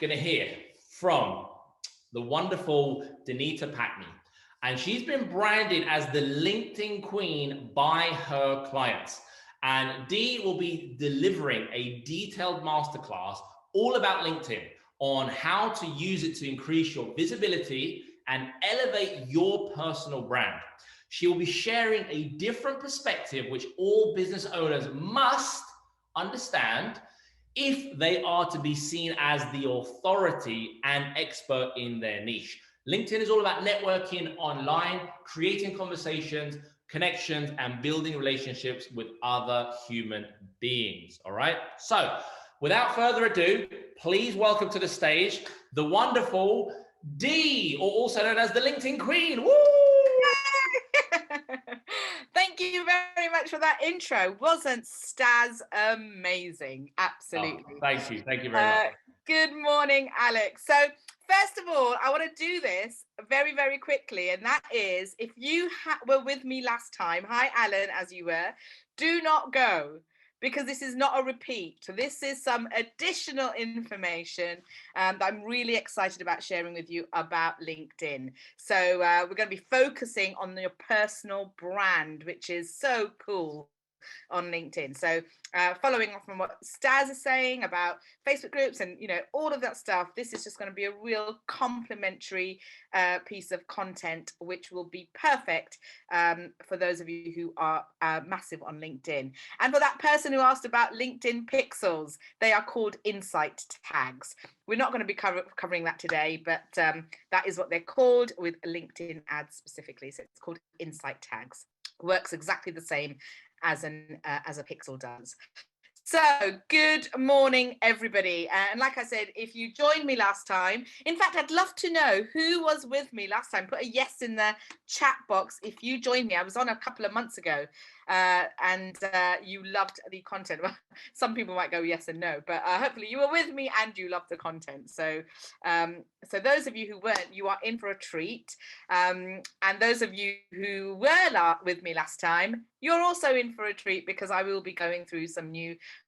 going to hear from the wonderful Danita Packney. And she's been branded as the LinkedIn Queen by her clients. And Dee will be delivering a detailed masterclass all about LinkedIn on how to use it to increase your visibility and elevate your personal brand. She will be sharing a different perspective which all business owners must understand if they are to be seen as the authority and expert in their niche. LinkedIn is all about networking online, creating conversations, connections, and building relationships with other human beings. All right. So without further ado, please welcome to the stage the wonderful Dee, or also known as the LinkedIn Queen. Woo! Thank you very much for that intro. Wasn't Stas amazing? Absolutely. Oh, thank you. Thank you very much. Good morning, Alex. So first of all, I want to do this very, very quickly. And that is, if you were with me last time, hi, Alan, as you were, do not go, because this is not a repeat. So this is some additional information that I'm really excited about sharing with you about LinkedIn. So we're going to be focusing on your personal brand, which is so cool on LinkedIn. So following on from what Stas is saying about Facebook groups and, you know, all of that stuff, this is just going to be a real complementary piece of content, which will be perfect for those of you who are massive on LinkedIn. And for that person who asked about LinkedIn pixels, they are called insight tags. We're not going to be covering that today, but that is what they're called with LinkedIn ads specifically. So it's called insight tags. Works exactly the same as a pixel does. So good morning, everybody. And like I said, if you joined me last time, in fact, I'd love to know who was with me last time. Put a yes in the chat box if you joined me. I was on a couple of months ago and you loved the content. Well, some people might go yes and no, but hopefully you were with me and you loved the content. So so those of you who weren't, you are in for a treat. And those of you who were with me last time, you're also in for a treat, because I will be going through some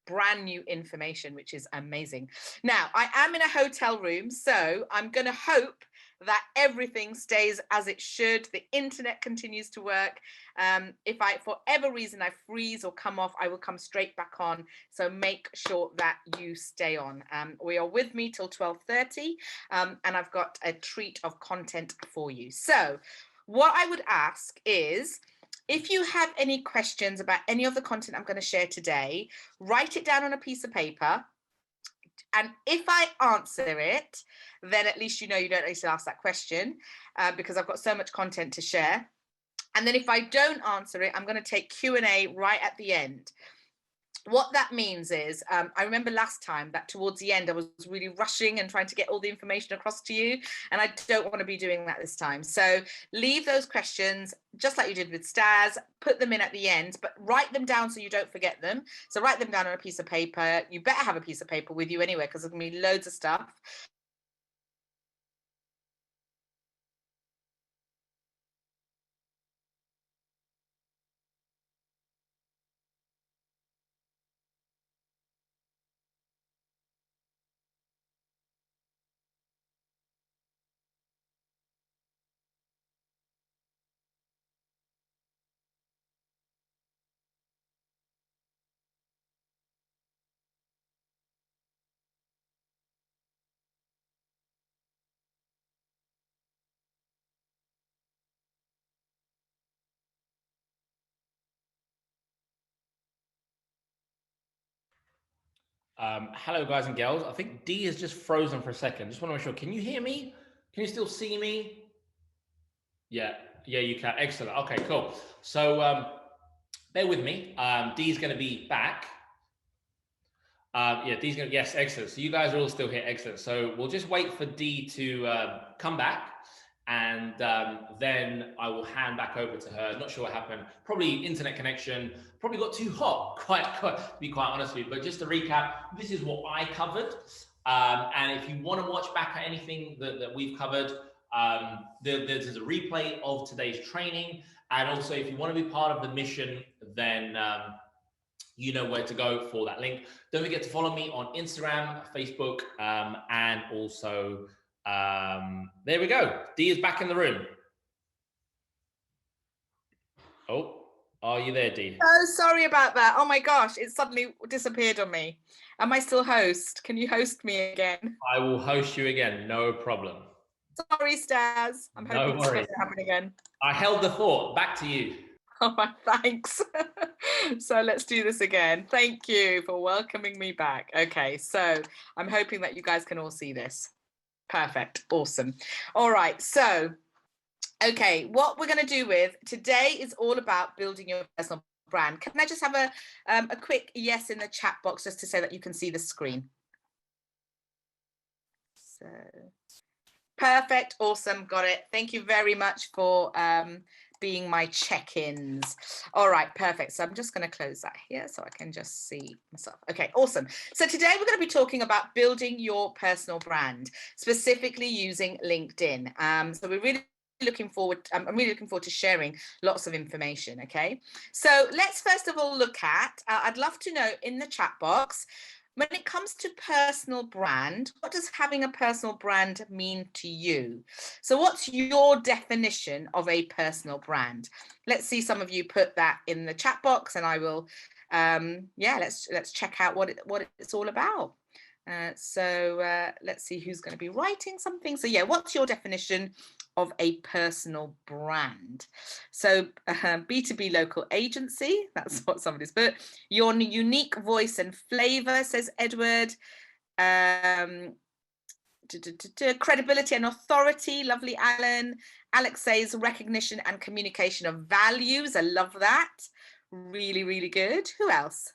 brand new information, which is amazing. Now, I am in a hotel room, so I'm going to hope that everything stays as it should. The internet continues to work. If for whatever reason I freeze or come off, I will come straight back on. So make sure that you stay on. We are with me till 12:30, and I've got a treat of content for you. So what I would ask is, if you have any questions about any of the content I'm going to share today, write it down on a piece of paper. And if I answer it, then at least you know you don't need to ask that question, because I've got so much content to share. And then if I don't answer it, I'm going to take Q&A right at the end. What that means is, I remember last time that towards the end, I was really rushing and trying to get all the information across to you. And I don't want to be doing that this time. So leave those questions, just like you did with Stas, put them in at the end, but write them down so you don't forget them. So write them down on a piece of paper. You better have a piece of paper with you anyway, because there's going to be loads of stuff. Hello, guys and girls. I think Dee is just frozen for a second. Just want to make sure. Can you hear me? Can you still see me? Yeah, you can. Excellent. Okay, cool. So bear with me. Dee's going to be back. Dee's going to, yes, excellent. So you guys are all still here. Excellent. So we'll just wait for Dee to come back. And then I will hand back over to her. Not sure what happened. Probably internet connection. Probably got too hot, quite to be quite honest with you. But just to recap, this is what I covered. And if you want to watch back at anything that we've covered, there's a replay of today's training. And also, if you want to be part of the mission, then you know where to go for that link. Don't forget to follow me on Instagram, Facebook, and also, there we go. Dee is back in the room. Oh, are you there, Dee? Oh, sorry about that. Oh my gosh, it suddenly disappeared on me. Am I still host? Can you host me again? I will host you again, no problem. Sorry, Staz. I'm No hoping this worries. doesn't happen again. I held the thought. Back to you. Oh my, thanks. So let's do this again. Thank you for welcoming me back. Okay, so I'm hoping that you guys can all see this. Perfect. Awesome. All right. So, okay, what we're going to do with today is all about building your personal brand. Can I just have a quick yes in the chat box just to say that you can see the screen? So, perfect. Awesome. Got it. Thank you very much for being my check-ins. All right, perfect. So I'm just going to close that here so I can just see myself. Okay, awesome. So today we're going to be talking about building your personal brand, specifically using LinkedIn. So we're really looking forward, I'm really looking forward to sharing lots of information, okay? So let's first of all look at, I'd love to know in the chat box, when it comes to personal brand, what does having a personal brand mean to you? So what's your definition of a personal brand? Let's see some of you put that in the chat box, and I will, yeah, let's check out what it's all about. Let's see who's going to be writing something. So yeah, what's your definition of a personal brand? So B2B local agency, that's what somebody's put. Your unique voice and flavor, says Edward. Credibility and authority, lovely Alan. Alex says recognition and communication of values. I love that. Really, really good. Who else?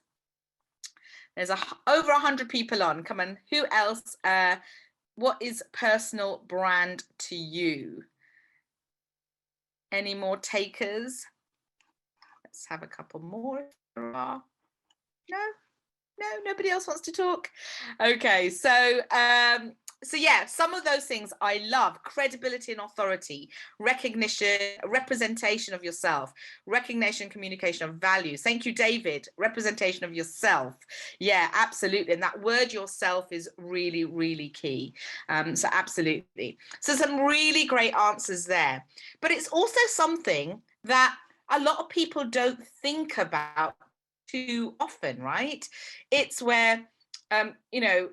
There's over 100 people on. Come on, who else? What is personal brand to you? Any more takers? Let's have a couple more if there are. No, nobody else wants to talk. Okay, so yeah, some of those things I love: credibility and authority, recognition, representation of yourself, recognition, communication of values. Thank you, David. Representation of yourself. Yeah, absolutely. And that word yourself is really, really key. So absolutely. So some really great answers there. But it's also something that a lot of people don't think about too often, right? It's where, you know,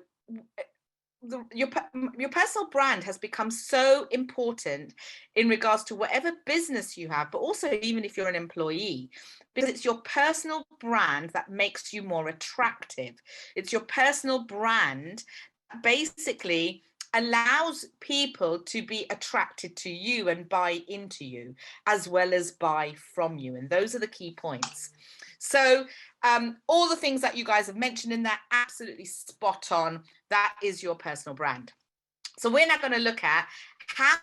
your personal brand has become so important in regards to whatever business you have, but also even if you're an employee, because it's your personal brand that makes you more attractive. It's your personal brand that basically allows people to be attracted to you and buy into you, as well as buy from you. And those are the key points. So all the things that you guys have mentioned in that, absolutely spot on. That is your personal brand. So we're now going to look at how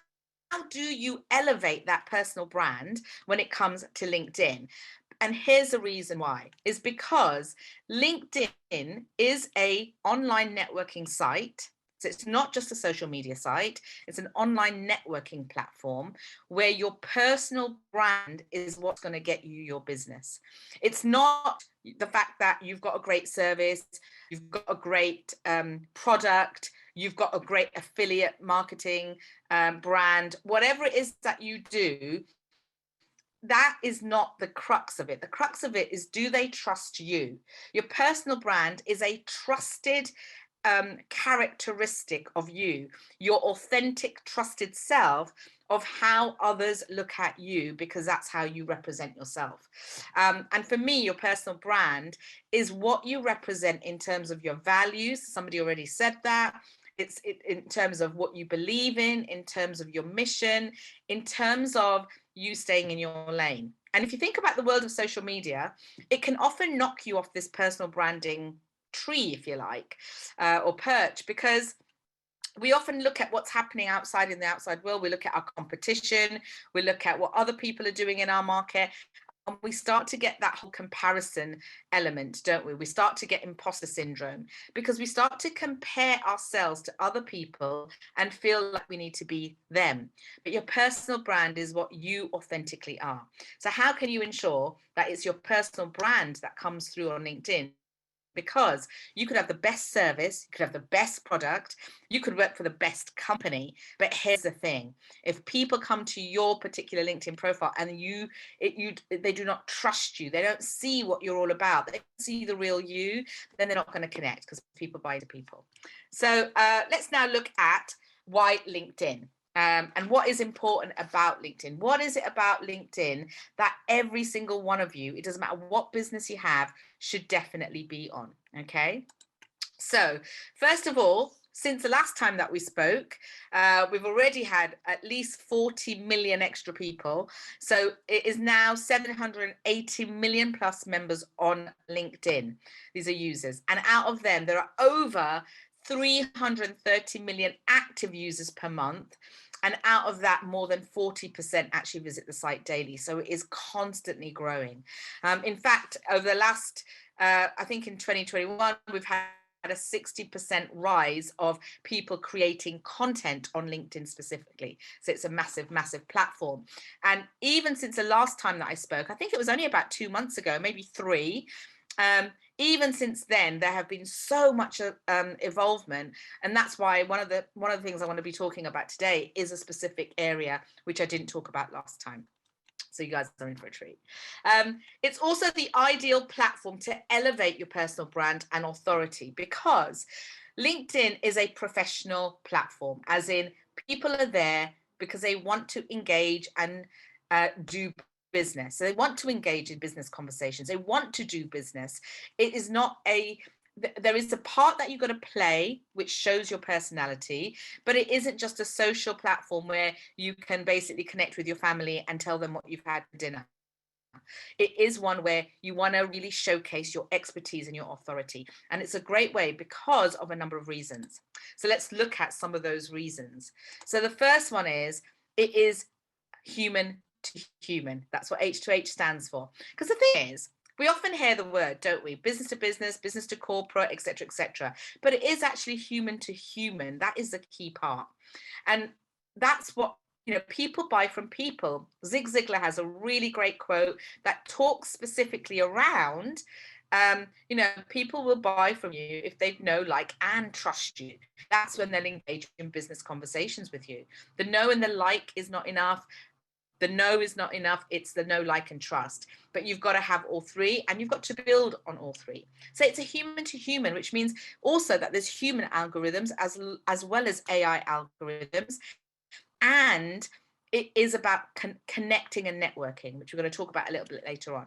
do you elevate that personal brand when it comes to LinkedIn. And here's the reason why, is because LinkedIn is an online networking site. So it's not just a social media site, it's an online networking platform where your personal brand is what's going to get you your business. It's not the fact that you've got a great service, you've got a great product, you've got a great affiliate marketing brand, whatever it is that you do. That is not the crux of it. The crux of it is, do they trust you? Your personal brand is a trusted characteristic of you, your authentic, trusted self, of how others look at you, because that's how you represent yourself. And for me, your personal brand is what you represent in terms of your values. Somebody already said that. It's in terms of what you believe in terms of your mission, in terms of you staying in your lane. And if you think about the world of social media, it can often knock you off this personal branding tree, if you like, or perch, because we often look at what's happening outside in the outside world. We look at our competition, we look at what other people are doing in our market, And we start to get that whole comparison element, don't we? We start to get imposter syndrome because we start to compare ourselves to other people and feel like we need to be them. But your personal brand is what you authentically are. So how can you ensure that it's your personal brand that comes through on LinkedIn? Because you could have the best service, you could have the best product, you could work for the best company. But here's the thing: if people come to your particular LinkedIn profile and they do not trust you, they don't see what you're all about, they don't see the real you, then they're not going to connect, because people buy to people. So let's now look at why LinkedIn. And what is important about LinkedIn? What is it about LinkedIn that every single one of you, it doesn't matter what business you have, should definitely be on? Okay. So first of all, since the last time that we spoke, we've already had at least 40 million extra people. So it is now 780 million plus members on LinkedIn. These are users. And out of them, there are over 330 million active users per month. And out of that, more than 40% actually visit the site daily. So it is constantly growing. In fact, over the last, I think in 2021, we've had a 60% rise of people creating content on LinkedIn specifically. So it's a massive, massive platform. And even since the last time that I spoke, I think it was only about 2 months ago, maybe 3, even since then, there have been so much involvement, and that's why one of the things I want to be talking about today is a specific area which I didn't talk about last time. So you guys are in for a treat. It's also the ideal platform to elevate your personal brand and authority, because LinkedIn is a professional platform, as in people are there because they want to engage and do business. So they want to engage in business conversations. They want to do business. It is not there is a part that you've got to play which shows your personality, but it isn't just a social platform where you can basically connect with your family and tell them what you've had for dinner. It is one where you want to really showcase your expertise and your authority. And it's a great way because of a number of reasons. So let's look at some of those reasons. So the first one is, it is human to human. That's what H2H stands for. Because the thing is, we often hear the word, don't we? Business to business, business to corporate, etc., etc. But it is actually human to human. That is the key part. And that's what, people buy from people. Zig Ziglar has a really great quote that talks specifically around, people will buy from you if they know, like, and trust you. That's when they'll engage in business conversations with you. The know and the like is not enough. The know is not enough. It's the know, like, and trust. But you've got to have all three, and you've got to build on all three. So it's a human to human, which means also that there's human algorithms as well as AI algorithms. And it is about connecting and networking, which we're going to talk about a little bit later on.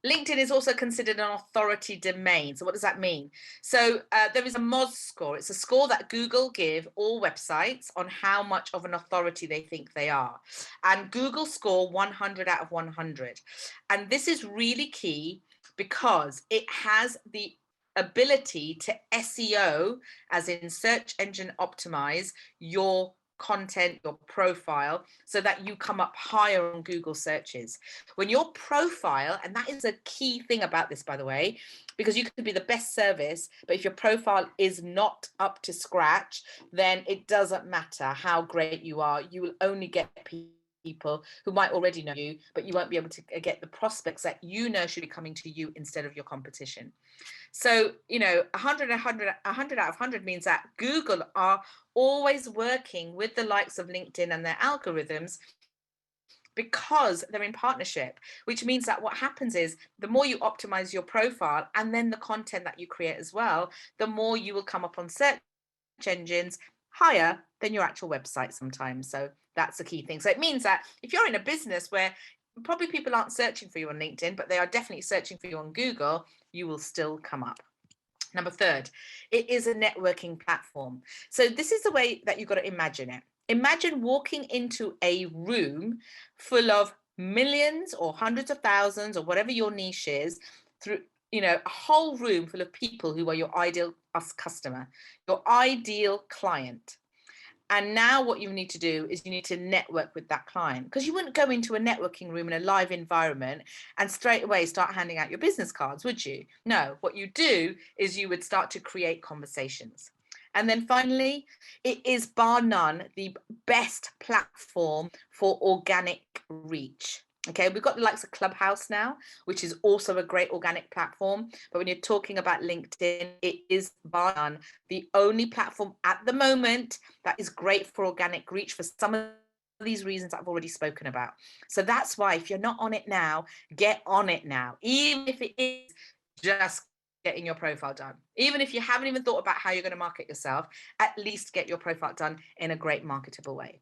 LinkedIn is also considered an authority domain. So what does that mean? So there is a Moz score. It's a score that Google give all websites on how much of an authority they think they are. And Google score 100 out of 100. And this is really key because it has the ability to SEO, as in search engine optimize, your content, your profile, so that you come up higher on Google searches. When your profile, and that is a key thing about this, by the way, because you could be the best service, but if your profile is not up to scratch, then it doesn't matter how great you are. You will only get people who might already know you, but you won't be able to get the prospects that you know should be coming to you instead of your competition. So, 100 out of 100 means that Google are always working with the likes of LinkedIn and their algorithms, because they're in partnership, which means that what happens is the more you optimize your profile and then the content that you create as well, the more you will come up on search engines higher than your actual website sometimes. So that's the key thing. So it means that if you're in a business where probably people aren't searching for you on LinkedIn, but they are definitely searching for you on Google, you will still come up. Number third, it is a networking platform. So this is the way that you've got to imagine it. Imagine walking into a room full of millions or hundreds of thousands or whatever your niche is, through, a whole room full of people who are your ideal customer, your ideal client. And now what you need to do is you need to network with that client, because you wouldn't go into a networking room in a live environment and straight away start handing out your business cards, would you? No, what you do is you would start to create conversations. And then finally, it is bar none the best platform for organic reach. Okay, we've got the likes of Clubhouse now, which is also a great organic platform. But when you're talking about LinkedIn, it is bar none the only platform at the moment that is great for organic reach for some of these reasons I've already spoken about. So that's why if you're not on it now, get on it now, even if it is just getting your profile done. Even if you haven't even thought about how you're going to market yourself, at least get your profile done in a great marketable way.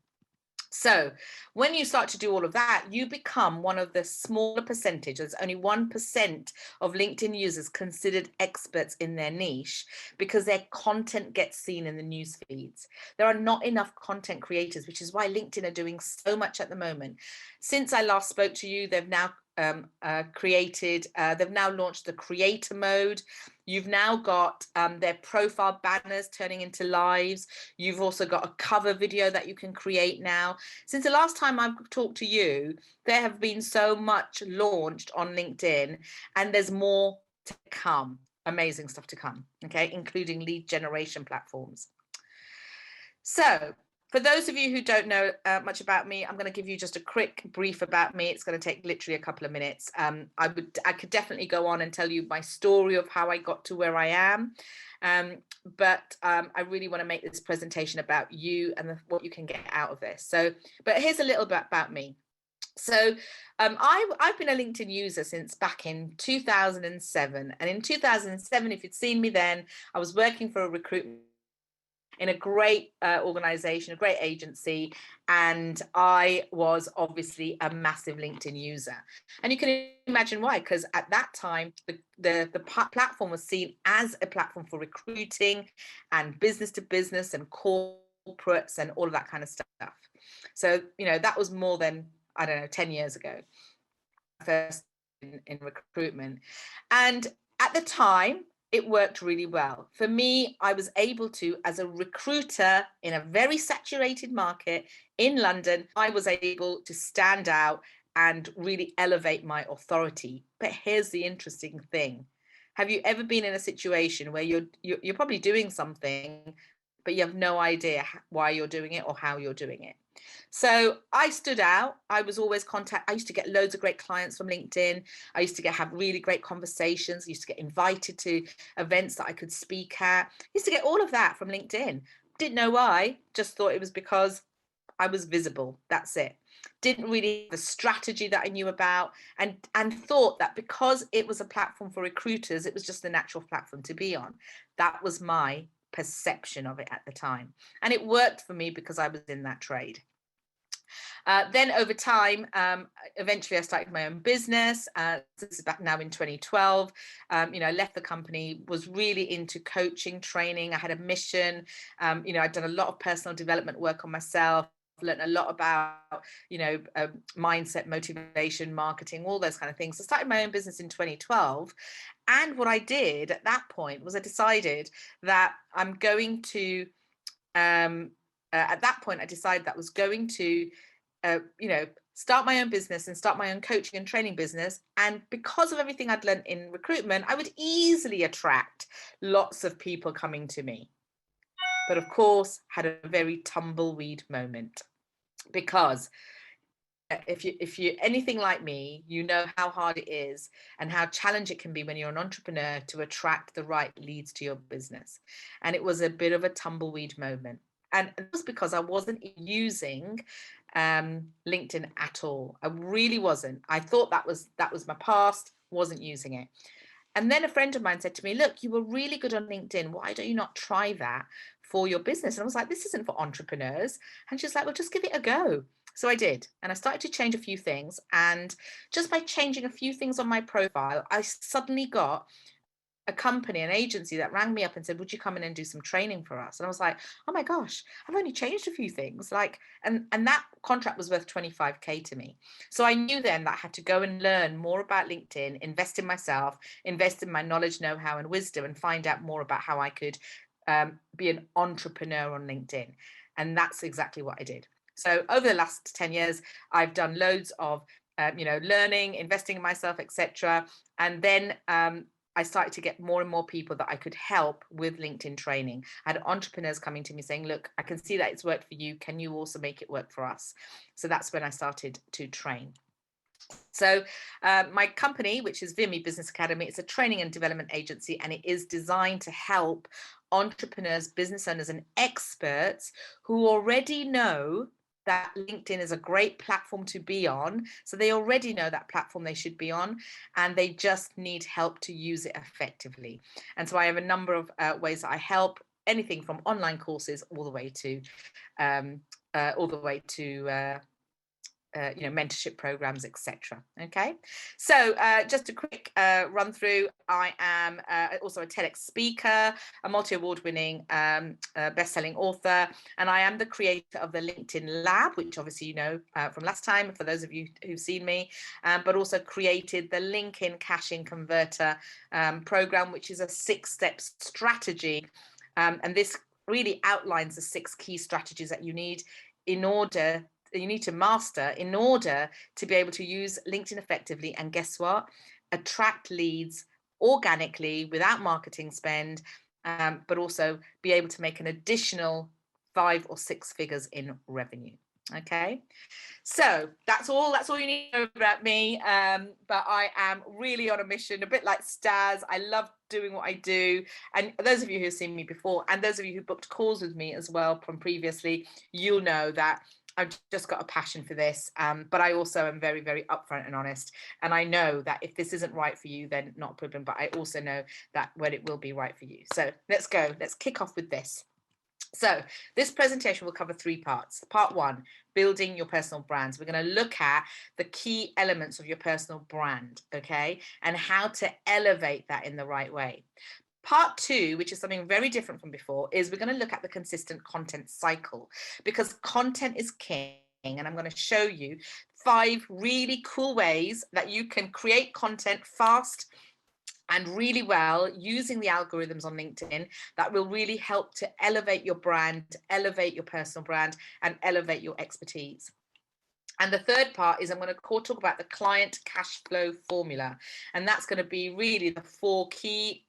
So when you start to do all of that, you become one of the smaller percentage. There's only 1% of LinkedIn users considered experts in their niche because their content gets seen in the news feeds. There are not enough content creators, which is why LinkedIn are doing so much at the moment. Since I last spoke to you, they've now they've now launched the creator mode. You've now got their profile banners turning into lives. You've also got a cover video that you can create now. Since the last time I've talked to you, there have been so much launched on LinkedIn, and there's more to come. Amazing stuff to come, okay, including lead generation platforms. So for those of you who don't know much about me, I'm going to give you just a quick brief about me. It's going to take literally a couple of minutes. I could definitely go on and tell you my story of how I got to where I am. But I really want to make this presentation about you and what you can get out of this. But here's a little bit about me. So I've been a LinkedIn user since back in 2007. And in 2007, if you'd seen me then, I was working for a recruitment in a great organization, a great agency, and I was obviously a massive LinkedIn user. And you can imagine why, because at that time, the platform was seen as a platform for recruiting and business to business and corporates and all of that kind of stuff. So, you know, that was more than, I don't know, 10 years ago, first in recruitment. And at the time, it worked really well. For me, I was able to, as a recruiter in a very saturated market in London, I was able to stand out and really elevate my authority. But here's the interesting thing. Have you ever been in a situation where you're probably doing something, but you have no idea why you're doing it or how you're doing it? So I stood out. I was always I used to get loads of great clients from LinkedIn. I used to have really great conversations. I used to get invited to events that I could speak at. I used to get all of that from LinkedIn. Didn't know why, just thought it was because I was visible. That's it. Didn't really have a strategy that I knew about, and thought that because it was a platform for recruiters, it was just the natural platform to be on. That was my perception of it at the time. And it worked for me because I was in that trade. Then over time, eventually I started my own business. This is back now in 2012. You know, I left the company, was really into coaching, training. I had a mission. You know, I'd done a lot of personal development work on myself, learned a lot about, you know, mindset, motivation, marketing, all those kind of things. I started my own business in 2012. And what I did at that point was I decided that I'm going to, at that point, I decided that I was going to, you know, start my own business and start my own coaching and training business. And because of everything I'd learned in recruitment, I would easily attract lots of people coming to me. But of course, had a very tumbleweed moment, because if you're anything like me, you know how hard it is and how challenging it can be when you're an entrepreneur to attract the right leads to your business. And it was a bit of a tumbleweed moment. And it was because I wasn't using LinkedIn at all. I really wasn't. I thought that was my past, wasn't using it. And then a friend of mine said to me, look, you were really good on LinkedIn. Why don't you not try that for your business? And I was like, this isn't for entrepreneurs. And she's like, well, just give it a go. So I did. And I started to change a few things. And just by changing a few things on my profile, I suddenly got a company, an agency that rang me up and said, would you come in and do some training for us? And I was like, oh my gosh, I've only changed a few things. Like, and that contract was worth 25K to me. So I knew then that I had to go and learn more about LinkedIn, invest in myself, invest in my knowledge, know-how, and wisdom, and find out more about how I could be an entrepreneur on LinkedIn. And that's exactly what I did. So over the last 10 years, I've done loads of learning, investing in myself, etc. And then I started to get more and more people that I could help with LinkedIn training. I had entrepreneurs coming to me saying, look, I can see that it's worked for you. Can you also make it work for us? So that's when I started to train. So my company, which is Vimy Business Academy, it's a training and development agency, and it is designed to help entrepreneurs, business owners, and experts who already know that LinkedIn is a great platform to be on. So they already know that platform they should be on, and they just need help to use it effectively. And so I have a number of ways that I help, anything from online courses all the way to mentorship programs, etc. Okay, so just a quick run through. I am also a TEDx speaker, a multi-award-winning best-selling author, and I am the creator of the LinkedIn Lab, which obviously you know from last time for those of you who've seen me, but also created the LinkedIn Cash-in Converter program, which is a 6-step strategy, and this really outlines the 6 key strategies that you need to master in order to be able to use LinkedIn effectively. And guess what? Attract leads organically without marketing spend, but also be able to make an additional 5 or 6 figures in revenue. Okay, so that's all you need to know about me, but I am really on a mission, a bit like Staz. I love doing what I do, and those of you who have seen me before, and those of you who booked calls with me as well from previously, you'll know that I've just got a passion for this, but I also am very, very upfront and honest, and I know that if this isn't right for you, then not a problem, but I also know that when it will be right for you. So let's kick off with this. So this presentation will cover 3 parts. Part 1, building your personal brands. We're going to look at the key elements of your personal brand, okay, and how to elevate that in the right way. Part 2, which is something very different from before, is we're going to look at the consistent content cycle, because content is king, and I'm going to show you 5 really cool ways that you can create content fast and really well using the algorithms on LinkedIn that will really help to elevate your brand, elevate your personal brand, and elevate your expertise. And the third part is I'm going to talk about the client cash flow formula, and that's going to be really the 4 key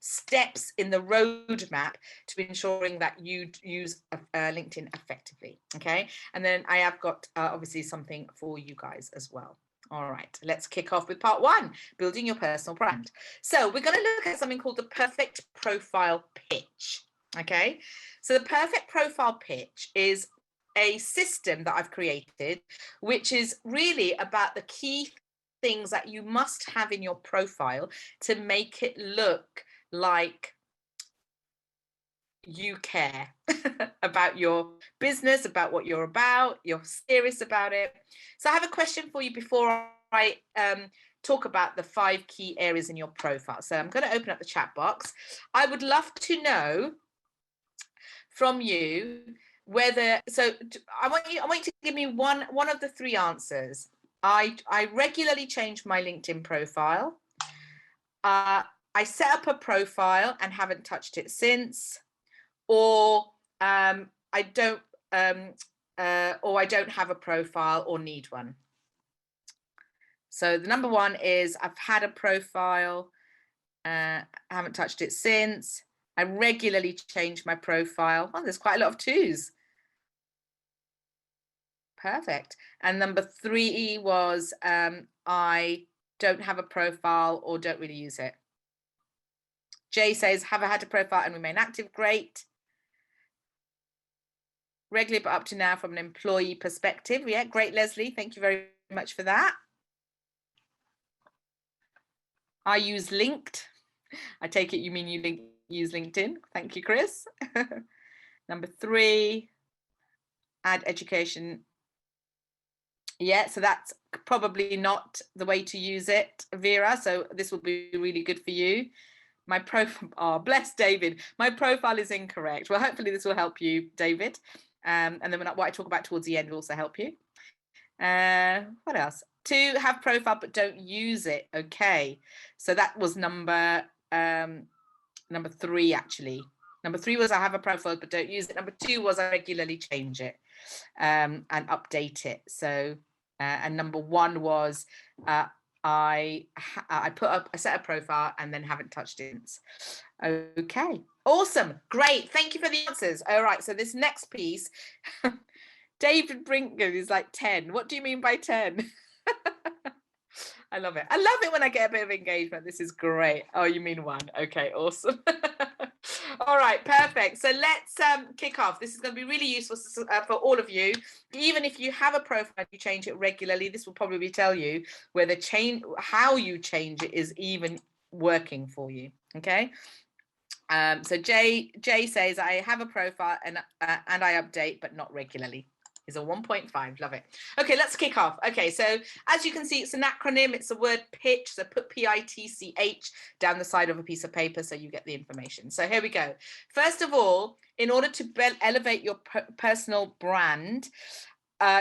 steps in the roadmap to ensuring that you use LinkedIn effectively. Okay, and then I have got obviously something for you guys as well. All right, let's kick off with part 1, building your personal brand. So we're going to look at something called the perfect profile pitch. Okay, so the perfect profile pitch is a system that I've created, which is really about the key things that you must have in your profile to make it look like you care about your business, about what you're serious about it. So I have a question for you before I talk about the 5 key areas in your profile. So I'm going to open up the chat box. I would love to know from you whether, so I want you to give me one of the 3 answers. I regularly change my LinkedIn profile. I set up a profile and haven't touched it since, or I don't have a profile or need one. So the number 1 is I've had a profile, I haven't touched it since. I regularly change my profile. Oh, there's quite a lot of 2s. Perfect. And number 3 was I don't have a profile or don't really use it. Jay says, have I had a profile and remain active? Great. Regularly, but up to now from an employee perspective. Yeah, great, Leslie. Thank you very much for that. I use Linked. I take it you mean you use LinkedIn. Thank you, Chris. Number 3, add education. Yeah, so that's probably not the way to use it, Vera. So this will be really good for you. My profile, oh, bless David. My profile is incorrect. Well, hopefully this will help you, David. And then what I talk about towards the end will also help you. What else? 2, have profile but don't use it. Okay, so that was number 3 actually. Number 3 was I have a profile but don't use it. Number 2 was I regularly change it and update it. So, and number 1 was I set a profile and then haven't touched it since. Okay, awesome, great. Thank you for the answers. All right, so this next piece, David Brinkman is like 10. What do you mean by 10? I love it. I love it when I get a bit of engagement. This is great. Oh, you mean 1. Okay, awesome. All right, perfect. So let's kick off. This is going to be really useful for all of you. Even if you have a profile, you change it regularly, this will probably tell you whether how you change it is even working for you. Okay. So Jay says, I have a profile and I update, but not regularly. Is a 1.5. Love it. Okay, let's kick off. Okay, so as you can see, it's an acronym. It's the word pitch. So put PITCH down the side of a piece of paper so you get the information. So here we go. First of all, in order to elevate your personal brand,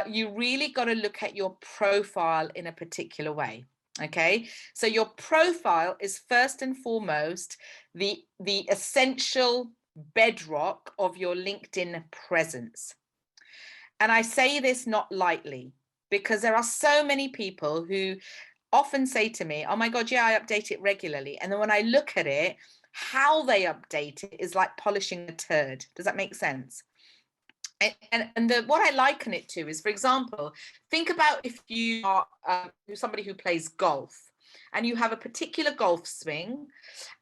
you really got to look at your profile in a particular way. Okay, so your profile is first and foremost the essential bedrock of your LinkedIn presence. And I say this not lightly, because there are so many people who often say to me, oh my God, yeah, I update it regularly. And then when I look at it, how they update it is like polishing a turd. Does that make sense? And what I liken it to is, for example, think about if you are somebody who plays golf and you have a particular golf swing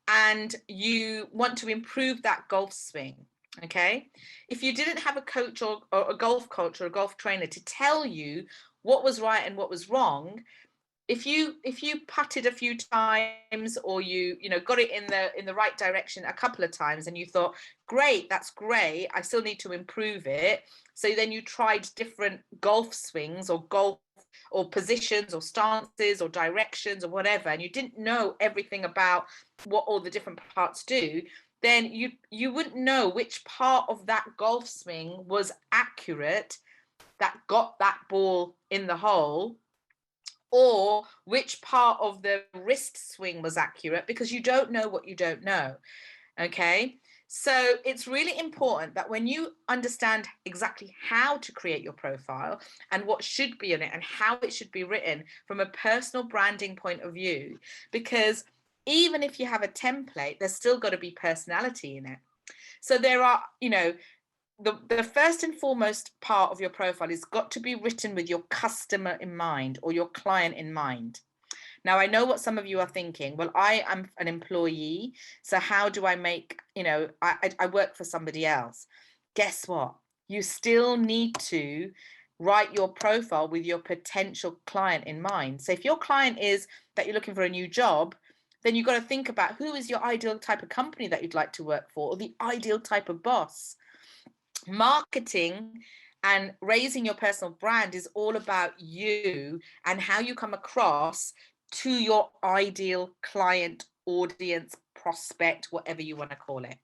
and you want to improve that golf swing. Okay, if you didn't have a coach or a golf coach or a golf trainer to tell you what was right and what was wrong, if you putted a few times or you got it in the right direction a couple of times and you thought, great, that's great, I still need to improve it, so then you tried different golf swings or golf or positions or stances or directions or whatever, and you didn't know everything about what all the different parts do, then you wouldn't know which part of that golf swing was accurate, that got that ball in the hole, or which part of the wrist swing was accurate, because you don't know what you don't know. Okay, so it's really important that when you understand exactly how to create your profile and what should be in it and how it should be written from a personal branding point of view, because even if you have a template, there's still got to be personality in it. So there are, the first and foremost part of your profile has got to be written with your customer in mind or your client in mind. Now, I know what some of you are thinking. Well, I am an employee, so how do I make, I work for somebody else. Guess what? You still need to write your profile with your potential client in mind. So if your client is that you're looking for a new job, then you've got to think about who is your ideal type of company that you'd like to work for, or the ideal type of boss. Marketing and raising your personal brand is all about you and how you come across to your ideal client, audience, prospect, whatever you want to call it.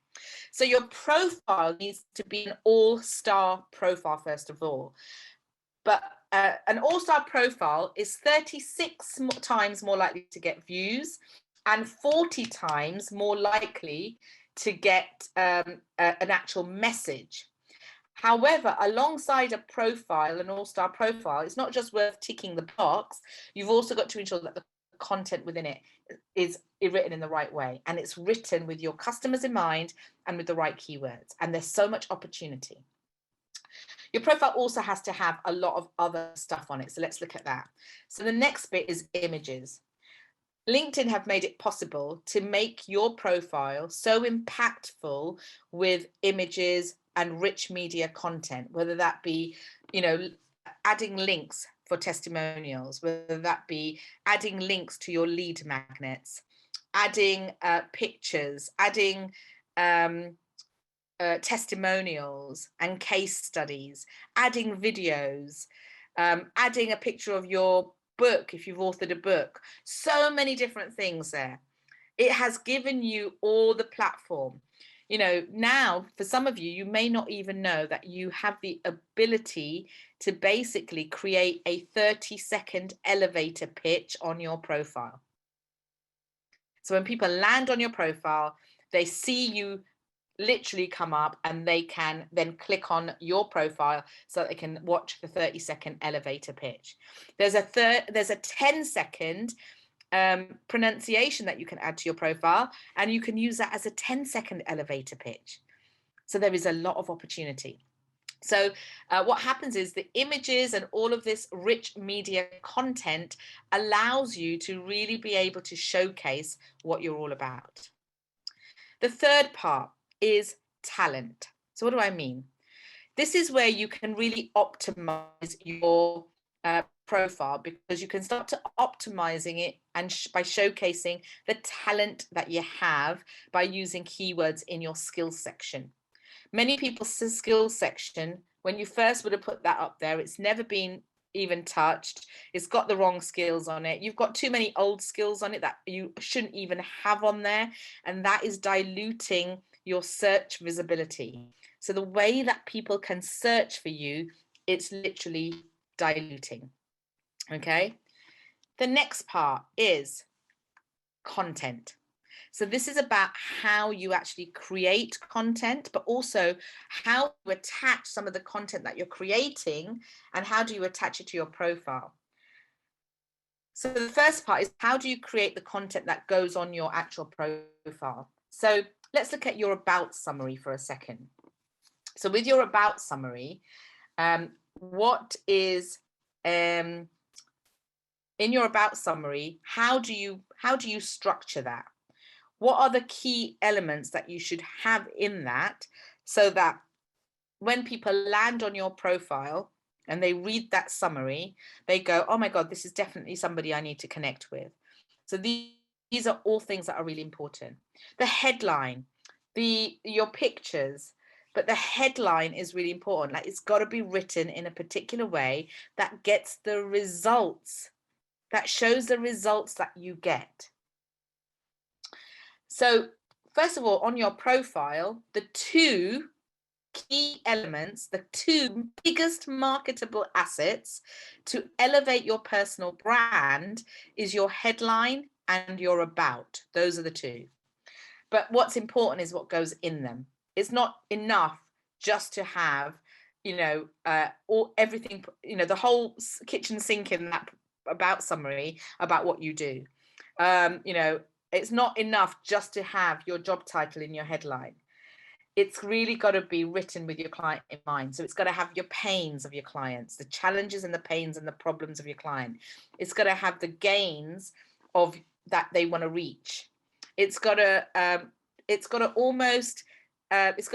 So your profile needs to be an all-star profile, first of all. But an all-star profile is 36 times more likely to get views and 40 times more likely to get an actual message. However, alongside a profile, an all-star profile, it's not just worth ticking the box. You've also got to ensure that the content within it is written in the right way, and it's written with your customers in mind and with the right keywords. And there's so much opportunity. Your profile also has to have a lot of other stuff on it. So let's look at that. So the next bit is images. LinkedIn have made it possible to make your profile so impactful with images and rich media content, whether that be, adding links for testimonials, whether that be adding links to your lead magnets, adding pictures, adding testimonials and case studies, adding videos, adding a picture of your book if you've authored a book. So many different things there. It has given you all the platform. Now for some of you, you may not even know that you have the ability to basically create a 30-second elevator pitch on your profile. So when people land on your profile, they see you literally come up and they can then click on your profile so that they can watch the 30-second elevator pitch. There's a 10-second pronunciation that you can add to your profile, and you can use that as a 10-second elevator pitch. So there is a lot of opportunity. So what happens is the images and all of this rich media content allows you to really be able to showcase what you're all about. The third part is talent. So what do I mean? This is where you can really optimize your profile, because you can start to optimizing it and by showcasing the talent that you have by using keywords in your skills section. Many people's skills section, when you first would have put that up there, it's never been even touched. It's got the wrong skills on it. You've got too many old skills on it that you shouldn't even have on there, and that is diluting your search visibility. So the way that people can search for you, it's literally diluting. Okay. The next part is content. So this is about how you actually create content, but also how you attach some of the content that you're creating, and how do you attach it to your profile. So the first part is, how do you create the content that goes on your actual profile? So let's look at your about summary for a second. So with your about summary, what is in your about summary, how do you structure that? What are the key elements that you should have in that, so that when people land on your profile and they read that summary, they go, oh my God, this is definitely somebody I need to connect with. So these are all things that are really important. The headline, your pictures, but the headline is really important. Like, it's got to be written in a particular way that gets the results, that shows the results that you get. So first of all, on your profile, the two key elements, the two biggest marketable assets to elevate your personal brand is your headline and your about. Those are the two. But what's important is what goes in them. It's not enough just to have, everything, the whole kitchen sink in that about summary about what you do. It's not enough just to have your job title in your headline. It's really got to be written with your client in mind. So it's got to have your pains of your clients, the challenges and the pains and the problems of your client. It's got to have the gains of that they want to reach. It's got to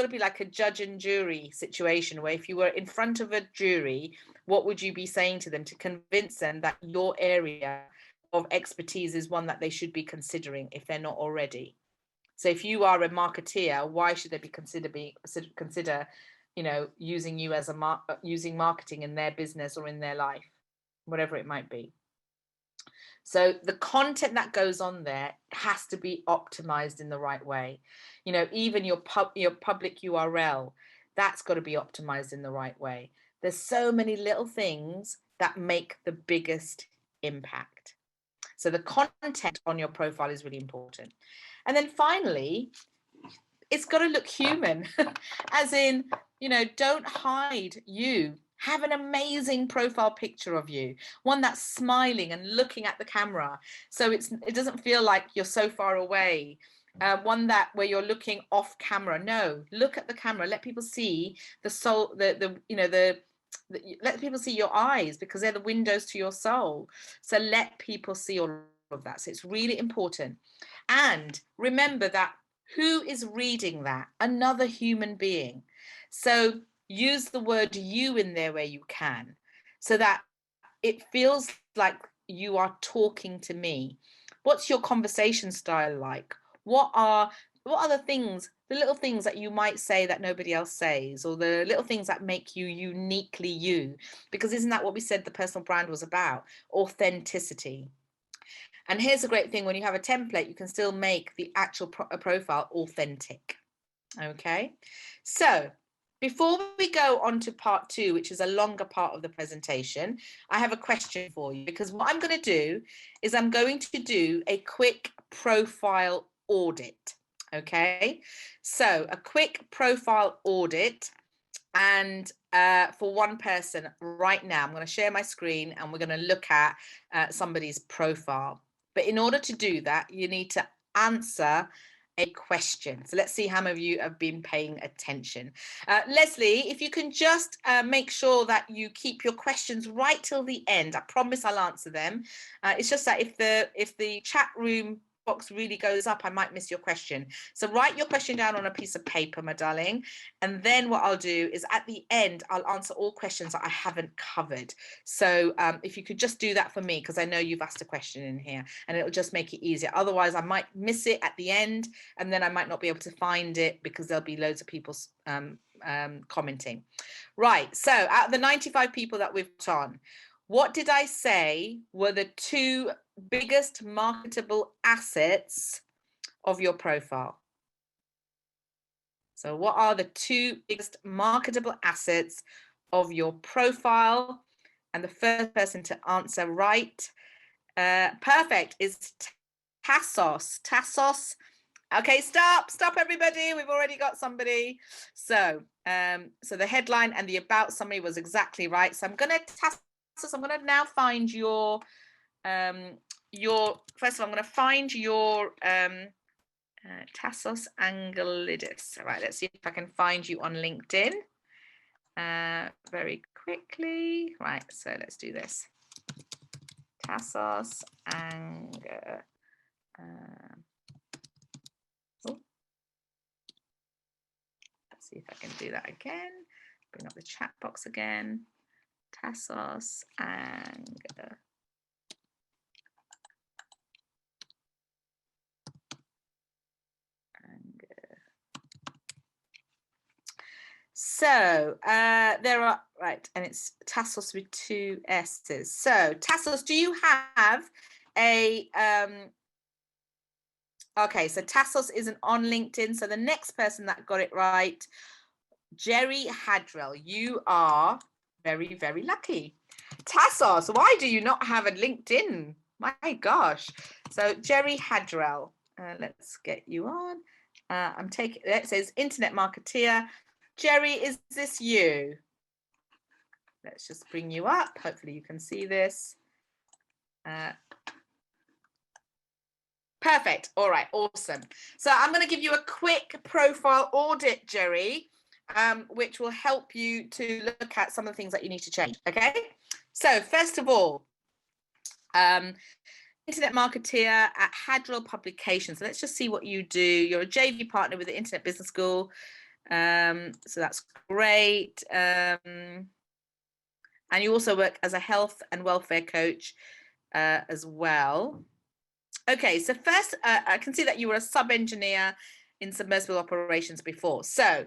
be like a judge and jury situation, where if you were in front of a jury, what would you be saying to them to convince them that your area of expertise is one that they should be considering if they're not already? So if you are a marketeer, why should they be consider using you as using marketing in their business or in their life, whatever it might be? So the content that goes on there has to be optimized in the right way. Even your public URL, that's got to be optimized in the right way. There's so many little things that make the biggest impact. So the content on your profile is really important. And then finally, it's got to look human, as in, don't hide you. Have an amazing profile picture of you, one that's smiling and looking at the camera, so it doesn't feel like you're so far away. One where you're looking off camera. No, look at the camera. Let people see the soul. Let people see your eyes, because they're the windows to your soul. So let people see all of that. So it's really important. And remember that who is reading that? Another human being. So use the word you in there where you can, so that it feels like you are talking to me. What's your conversation style like? What are the things, the little things that you might say that nobody else says, or the little things that make you uniquely you? Because isn't that what we said the personal brand was about? Authenticity. And here's a great thing: when you have a template, you can still make the actual profile authentic. Okay, so before we go on to part 2, which is a longer part of the presentation, I have a question for you, because what I'm going to do is I'm going to do a quick profile audit. Okay, so a quick profile audit, and for one person right now, I'm going to share my screen and we're going to look at somebody's profile. But in order to do that, you need to answer a question. So let's see how many of you have been paying attention. Leslie, if you can just make sure that you keep your questions right till the end. I promise I'll answer them. It's just that if the chat room box really goes up, I might miss your question. So write your question down on a piece of paper, my darling. And then what I'll do is at the end, I'll answer all questions that I haven't covered. So if you could just do that for me, because I know you've asked a question in here, and it'll just make it easier. Otherwise, I might miss it at the end, and then I might not be able to find it because there'll be loads of people commenting. Right, so out of the 95 people that we've put on, what did I say were the 2 biggest marketable assets of your profile? So what are the 2 biggest marketable assets of your profile? And the first person to answer right, perfect, is Tassos. Tassos. Okay, stop everybody. We've already got somebody. So, so the headline and the about summary was exactly right. So I'm going to now find your first of all, I'm going to find your Tassos Angelidis. All right, let's see if I can find you on LinkedIn very quickly. Right, so let's do this. Tassos Anger. Let's see if I can do that again. Bring up the chat box again. Tassos Anger. So there are, right, and it's Tassos with 2 S's. So Tassos, do you have a, okay, so Tassos isn't on LinkedIn. So the next person that got it right, Jerry Hadrell, you are very, very lucky. Tassos, why do you not have a LinkedIn? My gosh. So Jerry Hadrell, let's get you on. I'm taking, it says internet marketeer. Jerry, is this you? Let's just bring you up. Hopefully you can see this. Perfect. All right, awesome. So I'm going to give you a quick profile audit, Jerry, which will help you to look at some of the things that you need to change. Okay. So first of all, internet marketeer at Hadrell Publications. So let's just see what you do. You're a JV partner with the Internet Business School. So that's great. And you also work as a health and welfare coach as well. Okay, so first, I can see that you were a sub-engineer in submersible operations before. So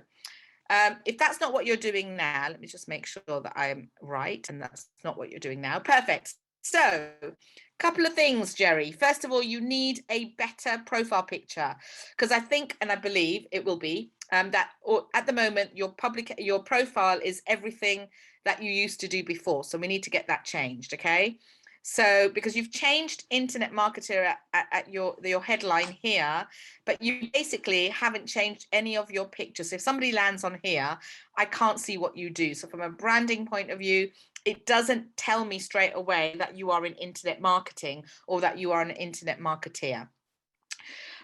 if that's not what you're doing now, let me just make sure that I'm right, and that's not what you're doing now. Perfect. So a couple of things, Jerry. First of all, you need a better profile picture, because I think, and I believe it will be, that at the moment, your profile is everything that you used to do before. So we need to get that changed, okay? So because you've changed internet marketer at your headline here, but you basically haven't changed any of your pictures. So if somebody lands on here, I can't see what you do. So from a branding point of view, it doesn't tell me straight away that you are in internet marketing or that you are an internet marketeer.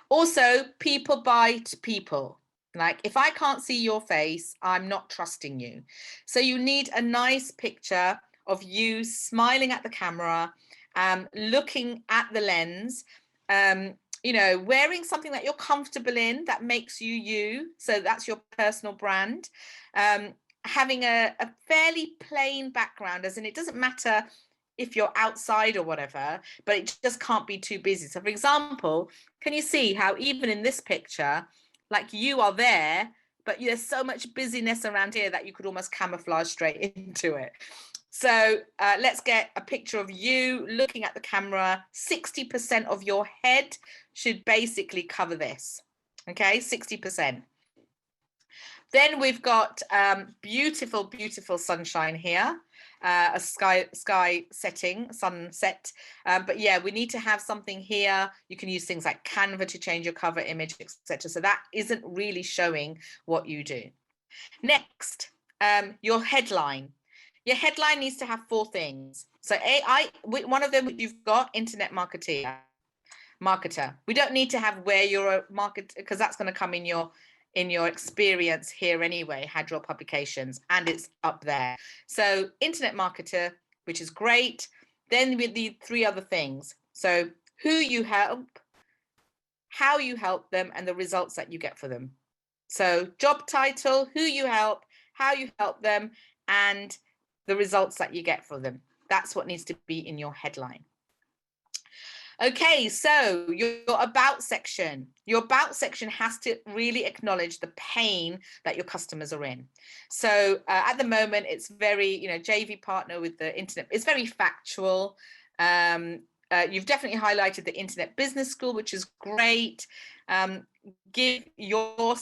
Also, people buy to people. Like if I can't see your face, I'm not trusting you. So you need a nice picture of you smiling at the camera, looking at the lens, you know, wearing something that you're comfortable in, that makes you you. So that's your personal brand. Having a fairly plain background, as in it doesn't matter if you're outside or whatever, but it just can't be too busy. So for example, can you see how even in this picture, like you are there, but there's so much busyness around here that you could almost camouflage straight into it. So let's get a picture of you looking at the camera. 60% of your head should basically cover this. Okay, 60%. Then we've got beautiful, beautiful sunshine here. a sky setting, sunset. But yeah, we need to have something here. You can use things like Canva to change your cover image, etc. So that isn't really showing what you do. Next, your headline. Your headline needs to have 4 things. So one of them you've got, internet marketer. We don't need to have where you're a marketer, because that's going to come in your experience here anyway, Hadrell Publications, and it's up there. So internet marketer, which is great. Then with the 3 other things. So who you help, how you help them, and the results that you get for them. So job title, who you help, how you help them, and the results that you get for them. That's what needs to be in your headline. Okay, so your about section. Your about section has to really acknowledge the pain that your customers are in. So at the moment, it's very, JV partner with the internet. It's very factual. You've definitely highlighted the Internet Business School, which is great. Give your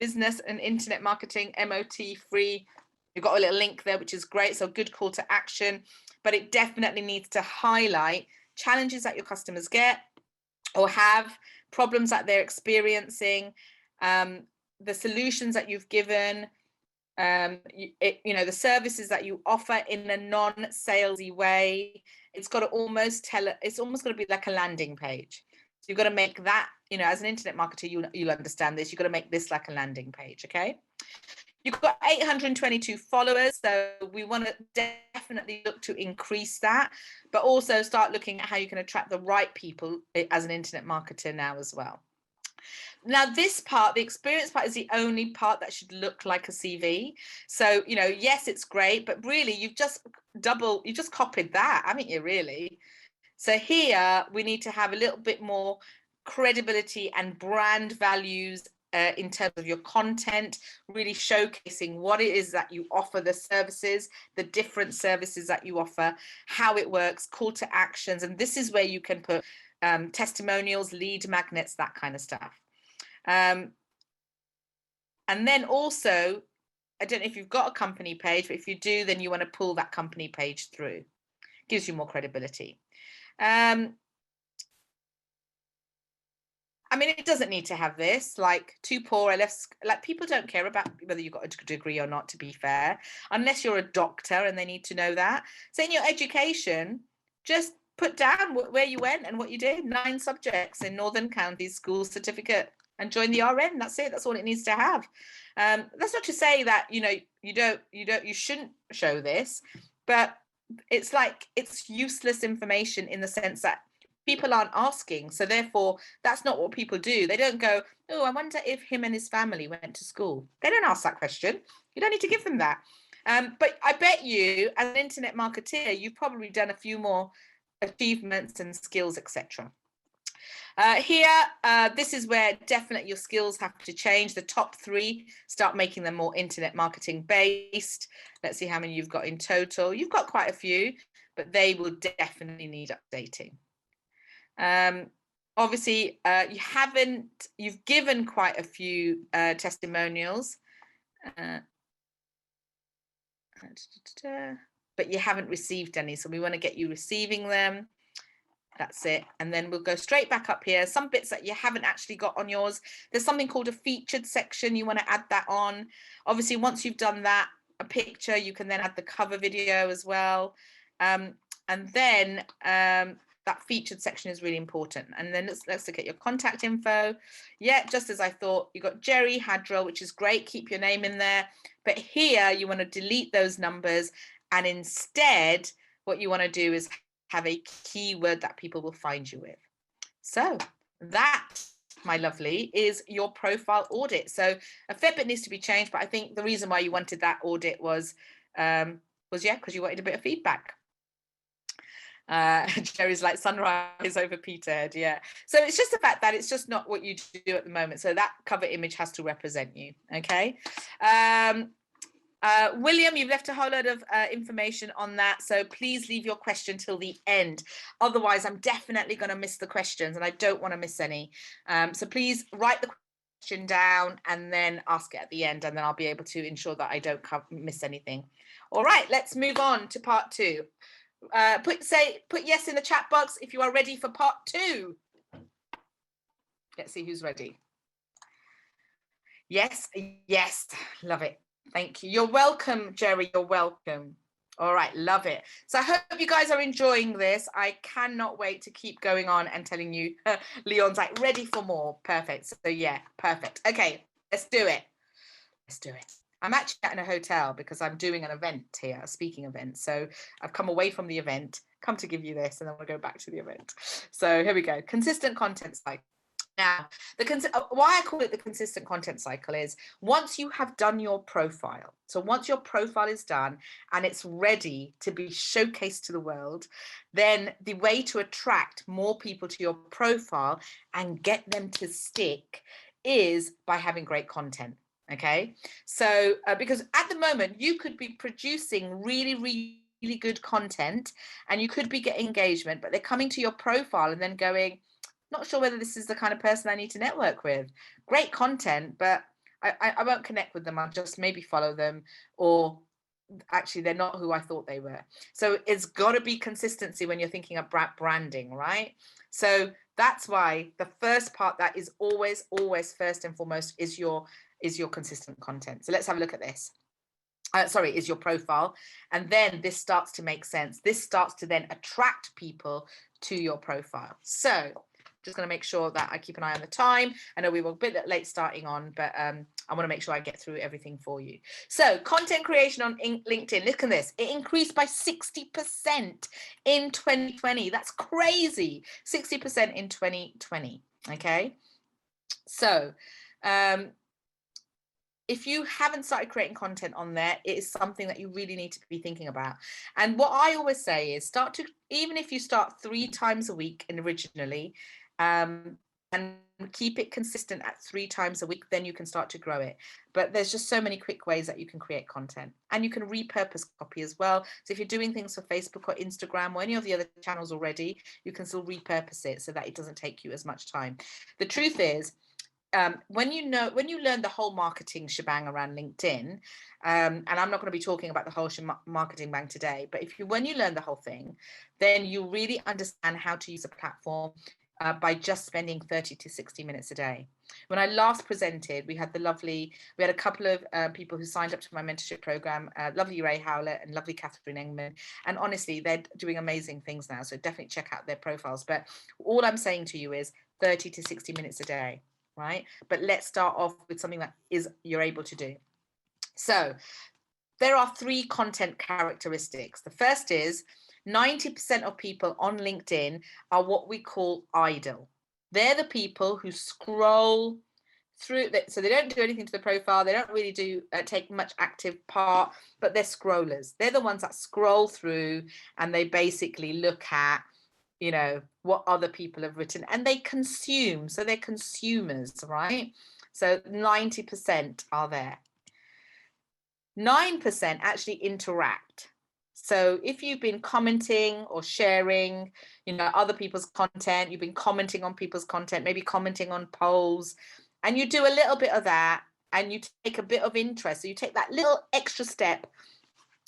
business and internet marketing MOT free. You've got a little link there, which is great. So good call to action, but it definitely needs to highlight challenges that your customers get or have, problems that they're experiencing, the solutions that you've given, the services that you offer in a non-salesy way. It's got to almost it's almost going to be like a landing page. So you've got to make that, as an internet marketer, you'll understand this. You've got to make this like a landing page, okay? You've got 822 followers, so we want to definitely look to increase that, but also start looking at how you can attract the right people as an internet marketer now as well. Now, this part, the experience part, is the only part that should look like a CV. So, yes, it's great, but really you've just copied that, haven't you, really? So here we need to have a little bit more credibility and brand values in terms of your content, really showcasing what it is that you offer, the services, the different services that you offer, how it works, call to actions. And this is where you can put testimonials, lead magnets, that kind of stuff. And then also, I don't know if you've got a company page, but if you do, then you want to pull that company page through. Gives you more credibility. I mean, it doesn't need to have this, like too poor, like people don't care about whether you've got a degree or not, to be fair, unless you're a doctor and they need to know that. So in your education, just put down where you went and what you did, 9 subjects in Northern Counties School Certificate, and join the RN. That's it. That's all it needs to have. That's not to say that, you shouldn't show this, but it's like, it's useless information in the sense that people aren't asking. So therefore, that's not what people do. They don't go, oh, I wonder if him and his family went to school. They don't ask that question. You don't need to give them that. But I bet you, as an internet marketer, you've probably done a few more achievements and skills, etc. Here, this is where definitely your skills have to change. The top 3, start making them more internet marketing based. Let's see how many you've got in total. You've got quite a few, but they will definitely need updating. Obviously, you've given quite a few testimonials, but you haven't received any. So we want to get you receiving them. That's it. And then we'll go straight back up here. Some bits that you haven't actually got on yours. There's something called a featured section. You want to add that on. Obviously, once you've done that, a picture, you can then add the cover video as well. And then that featured section is really important. And then let's look at your contact info. Yeah, just as I thought, you've got Jerry Hadrell, which is great. Keep your name in there. But here you want to delete those numbers. And instead, what you want to do is have a keyword that people will find you with. So that, my lovely, is your profile audit. So a fair bit needs to be changed, but I think the reason why you wanted that audit was because you wanted a bit of feedback. Jerry's like sunrise over Peterhead. Yeah. So it's just the fact that it's just not what you do at the moment. So that cover image has to represent you. Okay. William, you've left a whole load of information on that. So please leave your question till the end. Otherwise, I'm definitely going to miss the questions and I don't want to miss any. So please write the question down and then ask it at the end, and then I'll be able to ensure that I don't miss anything. All right, let's move on to part 2. Put yes in the chat box if you are ready for part 2. Let's see who's ready. Yes, love it. Thank you. You're welcome, Jerry. You're welcome. All right, love it. So I hope you guys are enjoying this. I cannot wait to keep going on and telling you. Leon's like, ready for more. Perfect. So yeah, perfect. Okay, let's do it. Let's do it. I'm actually in a hotel because I'm doing an event here, a speaking event. So I've come away from the event, come to give you this, and then we'll go back to the event. So here we go. Consistent content cycle. Now, why I call it the consistent content cycle is once you have done your profile, so once your profile is done and it's ready to be showcased to the world, then the way to attract more people to your profile and get them to stick is by having great content. Okay, so because at the moment you could be producing really good content and you could be getting engagement, but they're coming to your profile and then going, not sure whether this is the kind of person I need to network with. Great content, but I won't connect with them. I'll just maybe follow them, or actually they're not who I thought they were. So it's got to be consistency when you're thinking about branding, right? So that's why the first part that is always first and foremost is your consistent content. So let's have a look at this. Is your profile. And then this starts to make sense. This starts to then attract people to your profile. So just going to make sure that I keep an eye on the time. I know we were a bit late starting on, but I want to make sure I get through everything for you. So content creation on LinkedIn, look at this. It increased by 60% in 2020. That's crazy. 60% in 2020. Okay. So if you haven't started creating content on there, it is something that you really need to be thinking about. And what I always say is even if you start 3 times a week originally, and keep it consistent at 3 times a week, then you can start to grow it. But there's just so many quick ways that you can create content, and you can repurpose copy as well. So if you're doing things for Facebook or Instagram or any of the other channels already, you can still repurpose it so that it doesn't take you as much time. The truth is, when you learn the whole marketing shebang around LinkedIn, and I'm not going to be talking about the whole marketing bang today, but when you learn the whole thing, then you really understand how to use a platform by just spending 30 to 60 minutes a day. When I last presented, we had a couple of people who signed up to my mentorship program, lovely Ray Howlett and lovely Catherine Engman. And honestly, they're doing amazing things now. So definitely check out their profiles. But all I'm saying to you is 30 to 60 minutes a day, right? But let's start off with something that you're able to do. So there are 3 content characteristics. The first is 90% of people on LinkedIn are what we call idle. They're the people who scroll through, so they don't do anything to the profile. They don't really take much active part, but they're scrollers. They're the ones that scroll through and they basically look at, what other people have written, and they consume. So they're consumers, right? So 90% are there. 9% actually interact. So if you've been commenting or sharing, other people's content, you've been commenting on people's content, maybe commenting on polls, and you do a little bit of that and you take a bit of interest. So you take that little extra step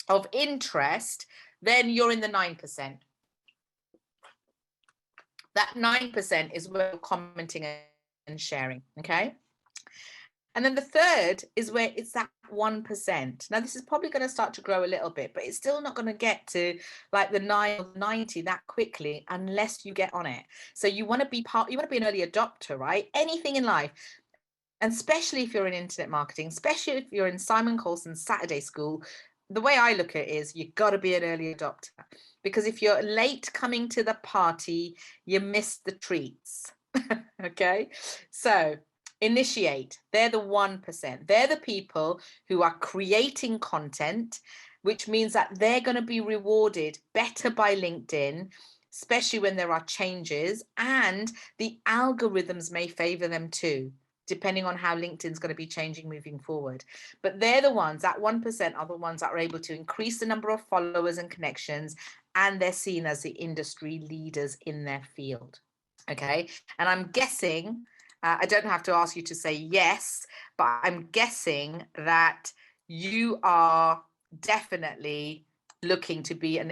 of interest, then you're in the 9%. That 9% is where you're commenting and sharing, okay? And then the third is where it's that 1%. Now, this is probably going to start to grow a little bit, but it's still not going to get to like the 9 or 90 that quickly unless you get on it. So you want to be an early adopter, right? Anything in life. And especially if you're in internet marketing, especially if you're in Simon Colson's Saturday School, the way I look at it is you've got to be an early adopter, because if you're late coming to the party, you miss the treats. Okay, so initiate. They're the 1%. They're the people who are creating content, which means that they're going to be rewarded better by LinkedIn, especially when there are changes, and the algorithms may favor them too, depending on how LinkedIn's going to be changing moving forward. But they're the ones, that 1% are the ones that are able to increase the number of followers and connections, and they're seen as the industry leaders in their field. Okay, and I'm guessing I don't have to ask you to say yes, but I'm guessing that you are definitely looking to be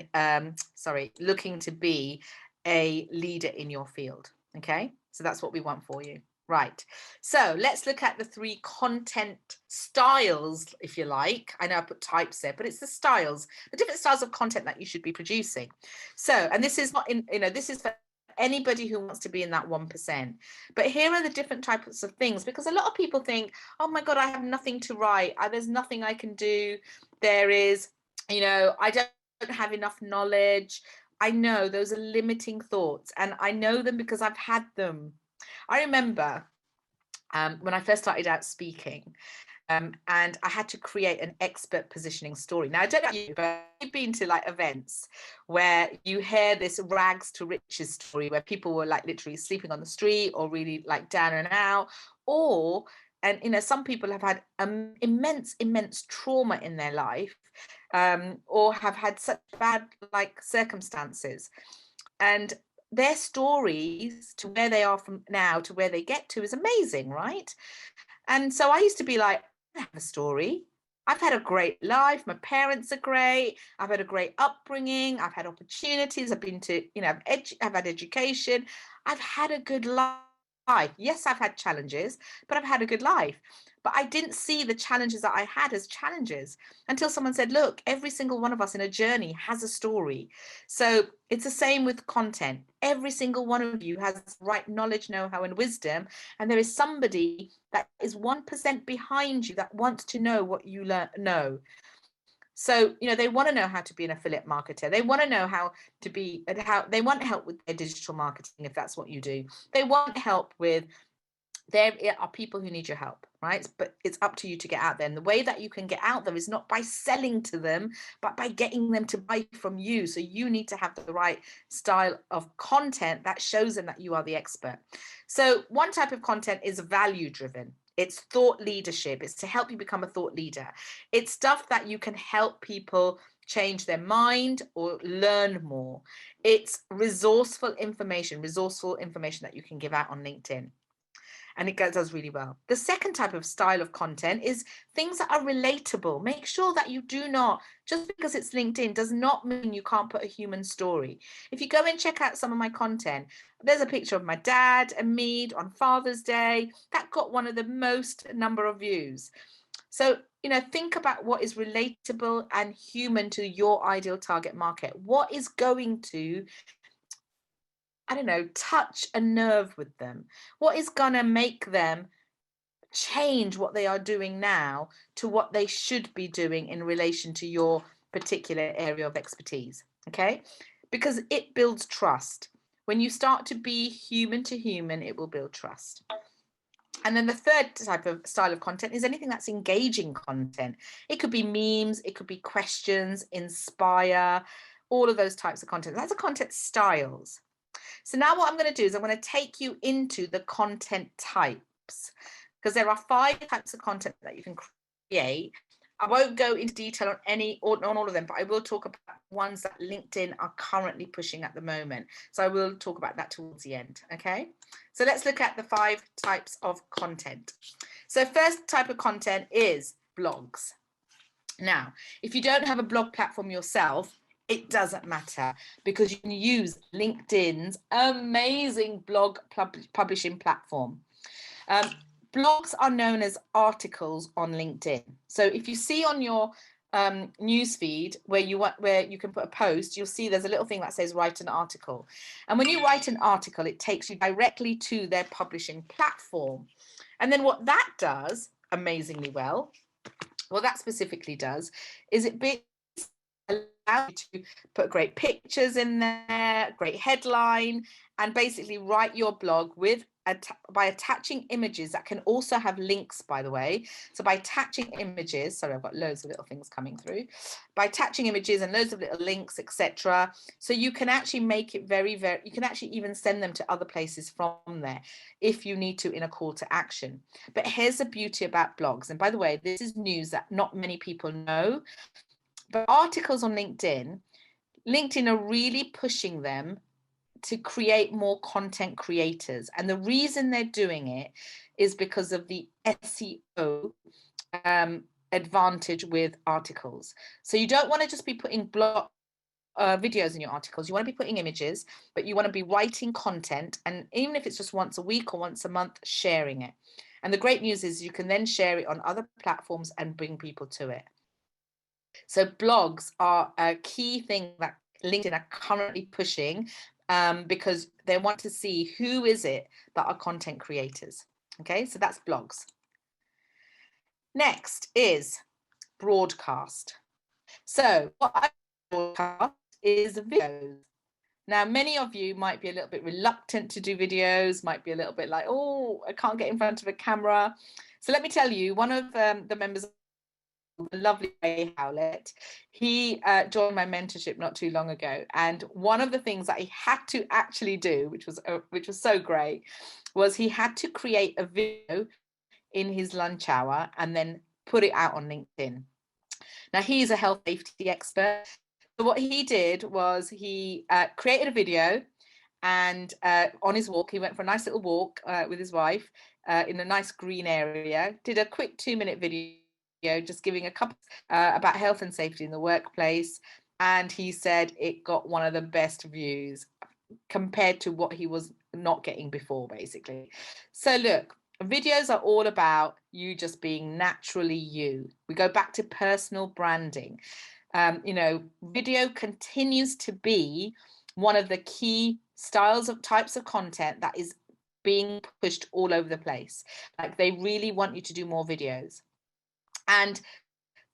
looking to be a leader in your field. Okay, so that's what we want for you. Right, so let's look at the 3 content styles, if you like. I know I put types there, but it's the styles, the different styles of content that you should be producing. So, and this is not in, this is for anybody who wants to be in that 1%. But here are the different types of things, because a lot of people think, oh my God, I have nothing to write. There's nothing I can do. There is, I don't have enough knowledge. I know those are limiting thoughts, and I know them because I've had them. I remember when I first started out speaking, and I had to create an expert positioning story. Now, I don't know you, but I've been to like events where you hear this rags to riches story where people were like literally sleeping on the street or really like down and out, and some people have had immense trauma in their life, or have had such bad like circumstances, and their stories to where they are from now to where they get to is amazing, right? And so I used to be like, I have a story. I've had a great life. My parents are great. I've had a great upbringing. I've had opportunities. I've been to, I've had education. I've had a good life. Yes, I've had challenges, but I've had a good life. But I didn't see the challenges that I had as challenges until someone said, look, every single one of us in a journey has a story. So it's the same with content. Every single one of you has right knowledge, know-how, and wisdom. And there is somebody that is 1% behind you that wants to know what you know. So, they want to know how to be an affiliate marketer. They want to know how they want help with their digital marketing, if that's what you do. They want help with, there are people who need your help, right? But it's up to you to get out there. And the way that you can get out there is not by selling to them, but by getting them to buy from you. So you need to have the right style of content that shows them that you are the expert. So one type of content is value driven. It's thought leadership. It's to help you become a thought leader. It's stuff that you can help people change their mind or learn more. It's resourceful information that you can give out on LinkedIn. And it does really well. The second type of style of content is things that are relatable. Make sure that you do not, just because it's LinkedIn does not mean you can't put a human story. If you go and check out some of my content, there's a picture of my dad and me on Father's Day that got one of the most number of views. So, think about what is relatable and human to your ideal target market. What is going to, touch a nerve with them? What is going to make them change what they are doing now to what they should be doing in relation to your particular area of expertise? Okay, because it builds trust. When you start to be human to human, it will build trust. And then the third type of style of content is anything that's engaging content. It could be memes, it could be questions, inspire, all of those types of content. That's the content styles. So now what I'm going to do is I'm going to take you into the content types, because there are 5 types of content that you can create. I won't go into detail on all of them, but I will talk about ones that LinkedIn are currently pushing at the moment. So I will talk about that towards the end. Okay, so let's look at the 5 types of content. So first type of content is blogs. Now, if you don't have a blog platform yourself, it doesn't matter, because you can use LinkedIn's amazing blog publishing platform. Blogs are known as articles on LinkedIn. So if you see on your newsfeed where you can put a post, you'll see there's a little thing that says write an article. And when you write an article, it takes you directly to their publishing platform. And then what that does amazingly well, what that specifically does is it allow you to put great pictures in there, great headline, and basically write your blog by attaching images that can also have links, by the way. So by attaching images, sorry, I've got loads of little things coming through, by attaching images and loads of little links, etc. So you can actually make it you can actually even send them to other places from there if you need to in a call to action. But here's the beauty about blogs. And by the way, this is news that not many people know. But articles on LinkedIn are really pushing them to create more content creators. And the reason they're doing it is because of the SEO advantage with articles. So you don't want to just be putting blog videos in your articles. You want to be putting images, but you want to be writing content. And even if it's just once a week or once a month, sharing it. And the great news is you can then share it on other platforms and bring people to it. So blogs are a key thing that LinkedIn are currently pushing because they want to see who is it that are content creators. Okay, so that's blogs. Next is broadcast. So what I broadcast is videos. Now, many of you might be a little bit reluctant to do videos, might be a little bit like, oh, I can't get in front of a camera. So let me tell you, one of the members, the lovely Ray Howlett, he joined my mentorship not too long ago. And one of the things that he had to actually do, which was so great, was he had to create a video in his lunch hour and then put it out on LinkedIn. Now, he's a health safety expert. So what he did was he created a video, and on his walk, he went for a nice little walk with his wife in a nice green area, did a quick 2-minute video just giving a couple about health and safety in the workplace. And he said it got one of the best views compared to what he was not getting before, basically. So look, videos are all about you just being naturally you. We go back to personal branding. You know, video continues to be one of the key types of content that is being pushed all over the place. Like, they really want you to do more videos. And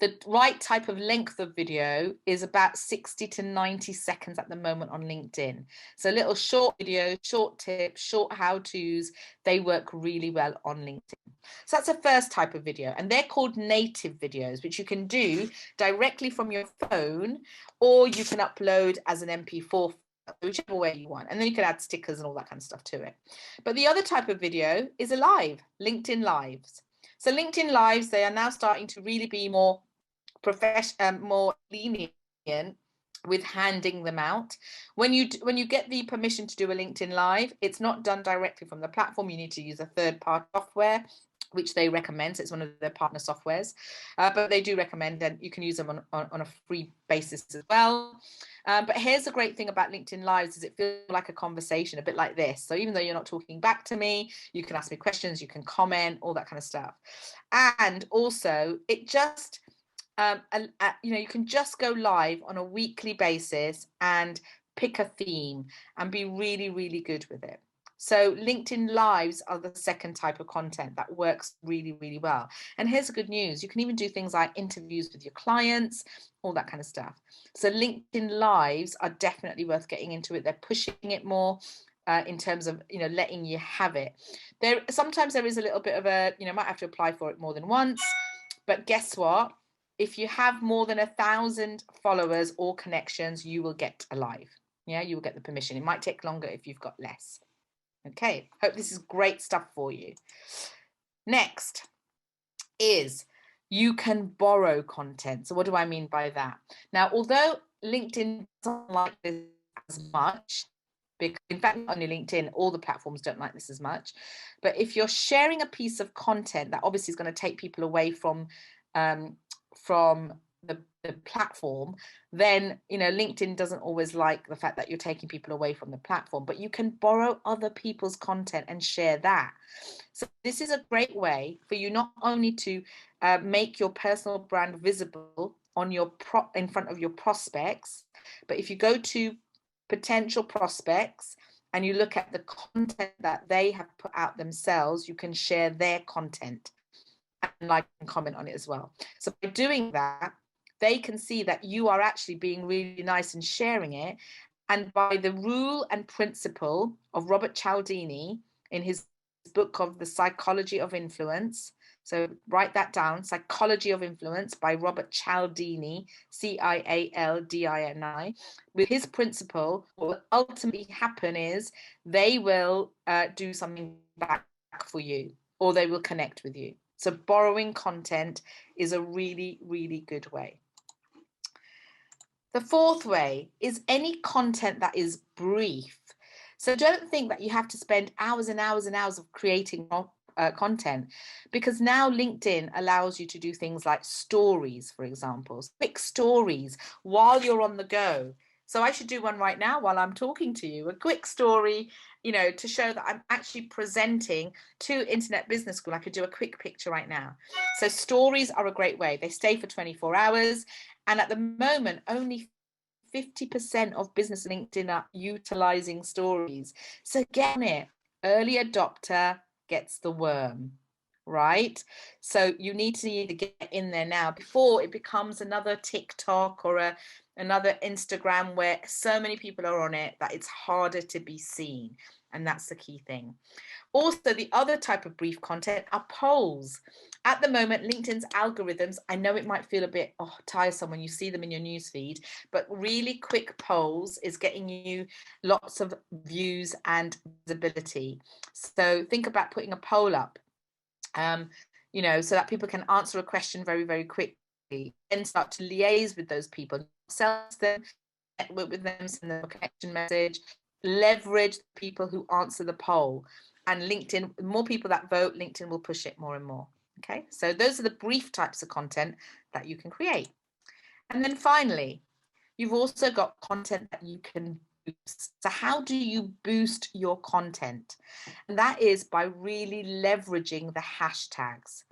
the right type of length of video is about 60 to 90 seconds at the moment on LinkedIn. So little short videos, short tips, short how-tos, they work really well on LinkedIn. So that's the first type of video, and they're called native videos, which you can do directly from your phone, or you can upload as an MP4, whichever way you want, and then you can add stickers and all that kind of stuff to it. But the other type of video is a live, LinkedIn Lives. So LinkedIn Lives, they are now starting to really be more more lenient with handing them out. When you get the permission to do a LinkedIn Live, it's not done directly from the platform. You need to use a third-party software, which they recommend. So it's one of their partner softwares, but they do recommend that you can use them on a free basis as well. But here's the great thing about LinkedIn Lives is it feels like a conversation, a bit like this. So even though you're not talking back to me, you can ask me questions, you can comment, all that kind of stuff. And also it just, you know, you can just go live on a weekly basis and pick a theme and be really, really good with it. So LinkedIn Lives are the second type of content that works really, really well. And here's the good news. You can even do things like interviews with your clients, all that kind of stuff. So LinkedIn Lives are definitely worth getting into it. They're pushing it more in terms of, you know, letting you have it. Sometimes there is a little bit of a, you know, might have to apply for it more than once. But guess what? If you have more than 1,000 followers or connections, you will get a live. Yeah, you will get the permission. It might take longer if you've got less. Okay, hope this is great stuff for you. Next is you can borrow content. So what do I mean by that? Now, although LinkedIn doesn't like this as much, because in fact, not only LinkedIn, all the platforms don't like this as much. But if you're sharing a piece of content that obviously is going to take people away from the platform, then, you know, LinkedIn doesn't always like the fact that you're taking people away from the platform, but you can borrow other people's content and share that. So this is a great way for you not only to make your personal brand visible on your in front of your prospects, but if you go to potential prospects and you look at the content that they have put out themselves, you can share their content and like and comment on it as well. So by doing that, they can see that you are actually being really nice and sharing it. And by the rule and principle of Robert Cialdini in his book of The Psychology of Influence, so write that down, Psychology of Influence by Robert Cialdini, Cialdini. With his principle, what will ultimately happen is they will do something back for you, or they will connect with you. So borrowing content is a really, really good way. The fourth way is any content that is brief. So don't think that you have to spend hours and hours and hours of creating content, because now LinkedIn allows you to do things like stories, for example, quick stories while you're on the go. So I should do one right now while I'm talking to you, a quick story, you know, to show that I'm actually presenting to Internet Business School. I could do a quick picture right now. So stories are a great way. They stay for 24 hours. And at the moment, only 50% of business LinkedIn are utilizing stories. So get on it. Early adopter gets the worm, right? So you need to either get in there now before it becomes another TikTok or another Instagram where so many people are on it that it's harder to be seen. And that's the key thing. Also, the other type of brief content are polls. At the moment, LinkedIn's algorithms, I know it might feel a bit tiresome when you see them in your newsfeed, but really quick polls is getting you lots of views and visibility. So think about putting a poll up, you know, so that people can answer a question very, very quickly, and start to liaise with those people, sell them, network with them, send them a connection message, leverage people who answer the poll. And LinkedIn, the more people that vote, LinkedIn will push it more and more. Okay, so those are the brief types of content that you can create. And then finally, you've also got content that you can boost. So how do you boost your content? And that is by really leveraging the hashtags,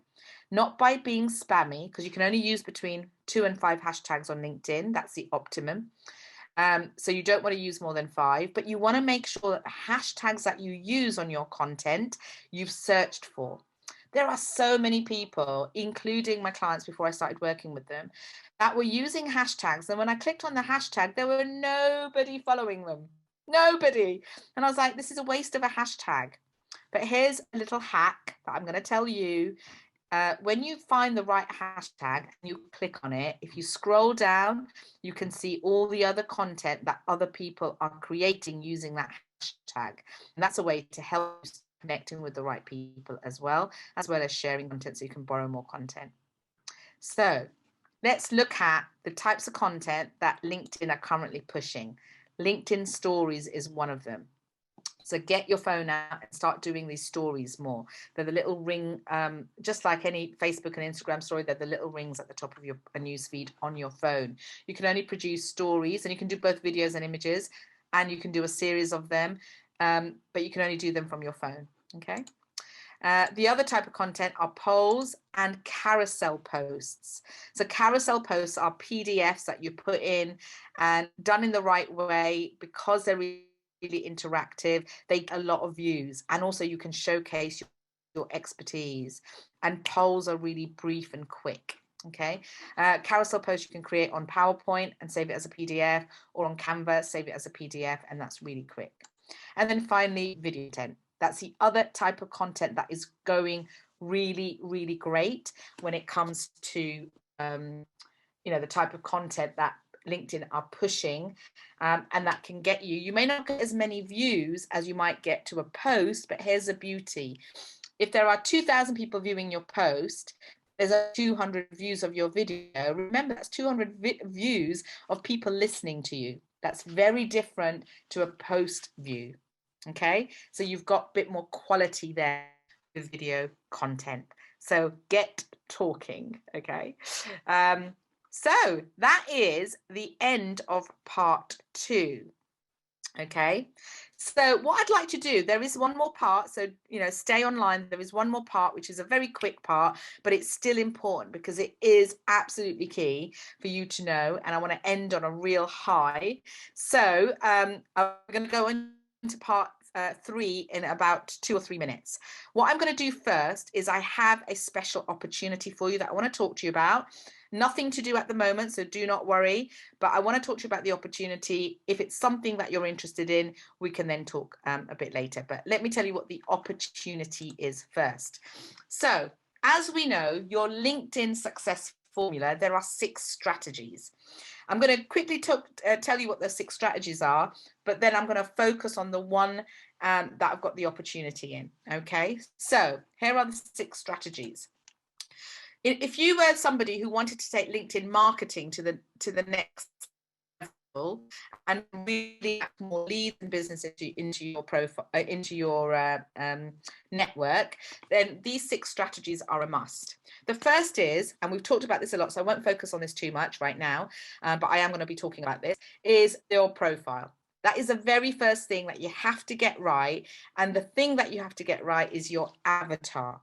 not by being spammy, because you can only use between 2 and 5 hashtags on LinkedIn. That's the optimum. So you don't want to use more than 5, but you want to make sure that the hashtags that you use on your content, you've searched for. There are so many people, including my clients before I started working with them, that were using hashtags. And when I clicked on the hashtag, there were nobody following them. Nobody. And I was like, this is a waste of a hashtag. But here's a little hack that I'm going to tell you. When you find the right hashtag and you click on it, if you scroll down, you can see all the other content that other people are creating using that hashtag. And that's a way to help connecting with the right people as well as sharing content so you can borrow more content. So let's look at the types of content that LinkedIn are currently pushing. LinkedIn Stories is one of them. So get your phone out and start doing these stories more. They're the little ring, just like any Facebook and Instagram story, they're the little rings at the top of your newsfeed on your phone. You can only produce stories, and you can do both videos and images, and you can do a series of them, but you can only do them from your phone, okay? The other type of content are polls and carousel posts. So carousel posts are PDFs that you put in and done in the right way, because they're really interactive, they get a lot of views, and also you can showcase your expertise. And polls are really brief and quick. Okay, carousel posts you can create on PowerPoint and save it as a PDF, or on Canva, save it as a PDF, and that's really quick. And then finally, video content. That's the other type of content that is going really, really great when it comes to you know, the type of content that LinkedIn are pushing, and that can get you. You may not get as many views as you might get to a post, but here's the beauty. If there are 2,000 people viewing your post, there's 200 views of your video. Remember, that's 200 views of people listening to you. That's very different to a post view. Okay, so you've got a bit more quality there with video content. So get talking. Okay. So that is the end of part 2. Okay, so what I'd like to do, there is one more part, so you know, stay online. There is one more part, which is a very quick part, but it's still important because it is absolutely key for you to know, and I want to end on a real high. So I'm going to go into part 3 in about 2 or 3 minutes. What I'm going to do first is I have a special opportunity for you that I want to talk to you about. Nothing to do at the moment, so do not worry, but I want to talk to you about the opportunity. If it's something that you're interested in, we can then talk a bit later, but let me tell you what the opportunity is first. So as we know, your LinkedIn success formula, there are 6 strategies. I'm going to quickly tell you what the 6 strategies are, but then I'm going to focus on the one that I've got the opportunity in. Okay, so here are the 6 strategies. If you were somebody who wanted to take LinkedIn marketing to the next, and really get more leads and business into your profile, into your network, then these 6 strategies are a must. The first is, and we've talked about this a lot, so I won't focus on this too much right now, but I am going to be talking about this, is your profile. That is the very first thing that you have to get right. And the thing that you have to get right is your avatar.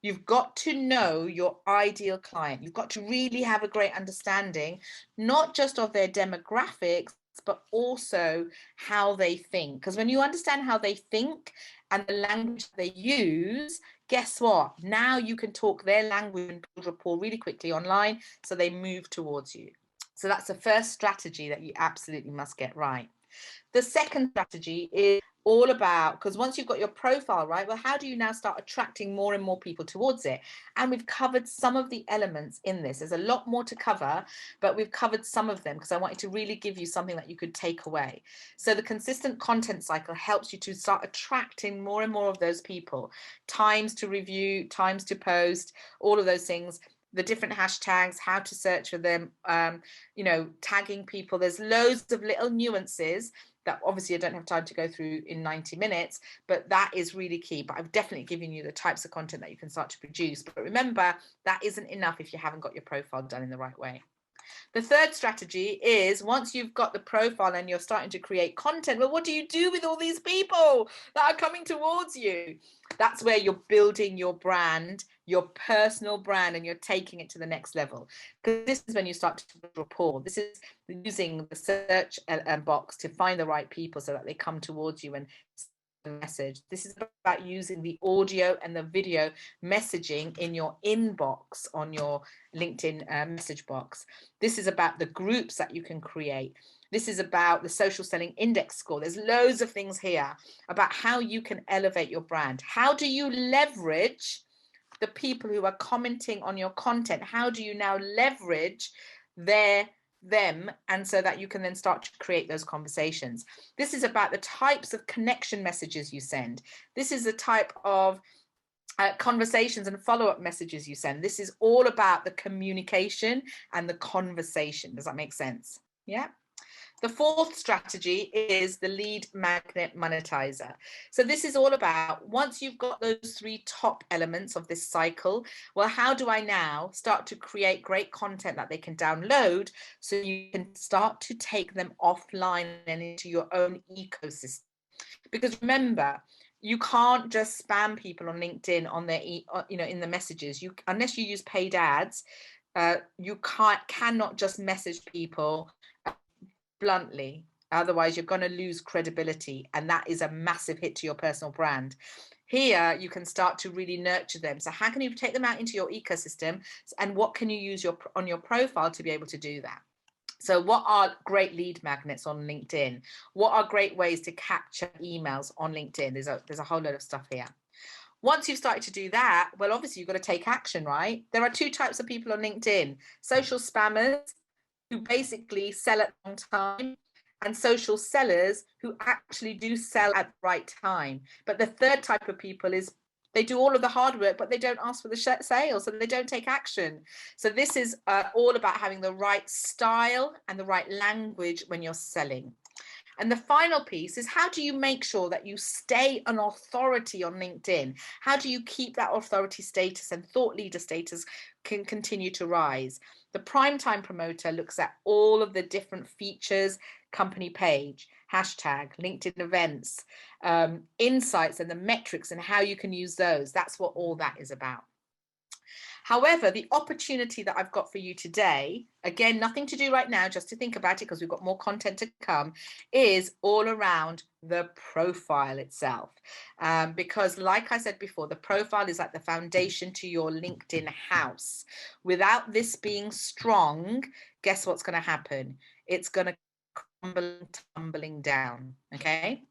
You've got to know your ideal client. You've got to really have a great understanding, not just of their demographics, but also how they think. Because when you understand how they think and the language they use, guess what? Now you can talk their language and build rapport really quickly online, so they move towards you. So that's the first strategy that you absolutely must get right. The second strategy is all about, because once you've got your profile right, well, how do you now start attracting more and more people towards it? And we've covered some of the elements in this. There's a lot more to cover, but we've covered some of them because I wanted to really give you something that you could take away. So the consistent content cycle helps you to start attracting more and more of those people. Times to review, times to post, all of those things. The different hashtags, how to search for them, you know, tagging people. There's loads of little nuances that obviously I don't have time to go through in 90 minutes, but that is really key. But I've definitely given you the types of content that you can start to produce. But remember, that isn't enough if you haven't got your profile done in the right way. The third strategy is, once you've got the profile and you're starting to create content, well, what do you do with all these people that are coming towards you? That's where you're building your brand, your personal brand, and you're taking it to the next level. Because this is when you start to build rapport. This is using the search box to find the right people so that they come towards you and message. This is about using the audio and the video messaging in your inbox on your LinkedIn message box. This is about the groups that you can create. This is about the social selling index score. There's loads of things here about how you can elevate your brand. How do you leverage the people who are commenting on your content? How do you now leverage them, and so that you can then start to create those conversations? This is about the types of connection messages you send. This is the type of conversations and follow-up messages you send. This is all about the communication and the conversation. Does that make sense? Yeah. The fourth strategy is the lead magnet monetizer. So this is all about, once you've got those 3 top elements of this cycle, well, how do I now start to create great content that they can download so you can start to take them offline and into your own ecosystem? Because remember, you can't just spam people on LinkedIn on their, you know, in the messages. Unless you use paid ads, you cannot just message people bluntly. Otherwise, you're going to lose credibility, and that is a massive hit to your personal brand. Here, you can start to really nurture them. So how can you take them out into your ecosystem, and what can you use on your profile to be able to do that? So what are great lead magnets on LinkedIn? What are great ways to capture emails on LinkedIn? There's a whole load of stuff here. Once you've started to do that, well, obviously you've got to take action, right? There are 2 types of people on LinkedIn: social spammers, who basically sell at the wrong time, and social sellers who actually do sell at the right time. But the third type of people is, they do all of the hard work, but they don't ask for the sale, so they don't take action. So this is all about having the right style and the right language when you're selling. And the final piece is, how do you make sure that you stay an authority on LinkedIn? How do you keep that authority status and thought leader status can continue to rise? The Primetime Promoter looks at all of the different features: company page, hashtag, LinkedIn events, insights, and the metrics, and how you can use those. That's what all that is about. However, the opportunity that I've got for you today, again, nothing to do right now, just to think about it because we've got more content to come, is all around the profile itself. Because like I said before, the profile is like the foundation to your LinkedIn house. Without this being strong, guess what's going to happen? It's going to tumbling down. Okay.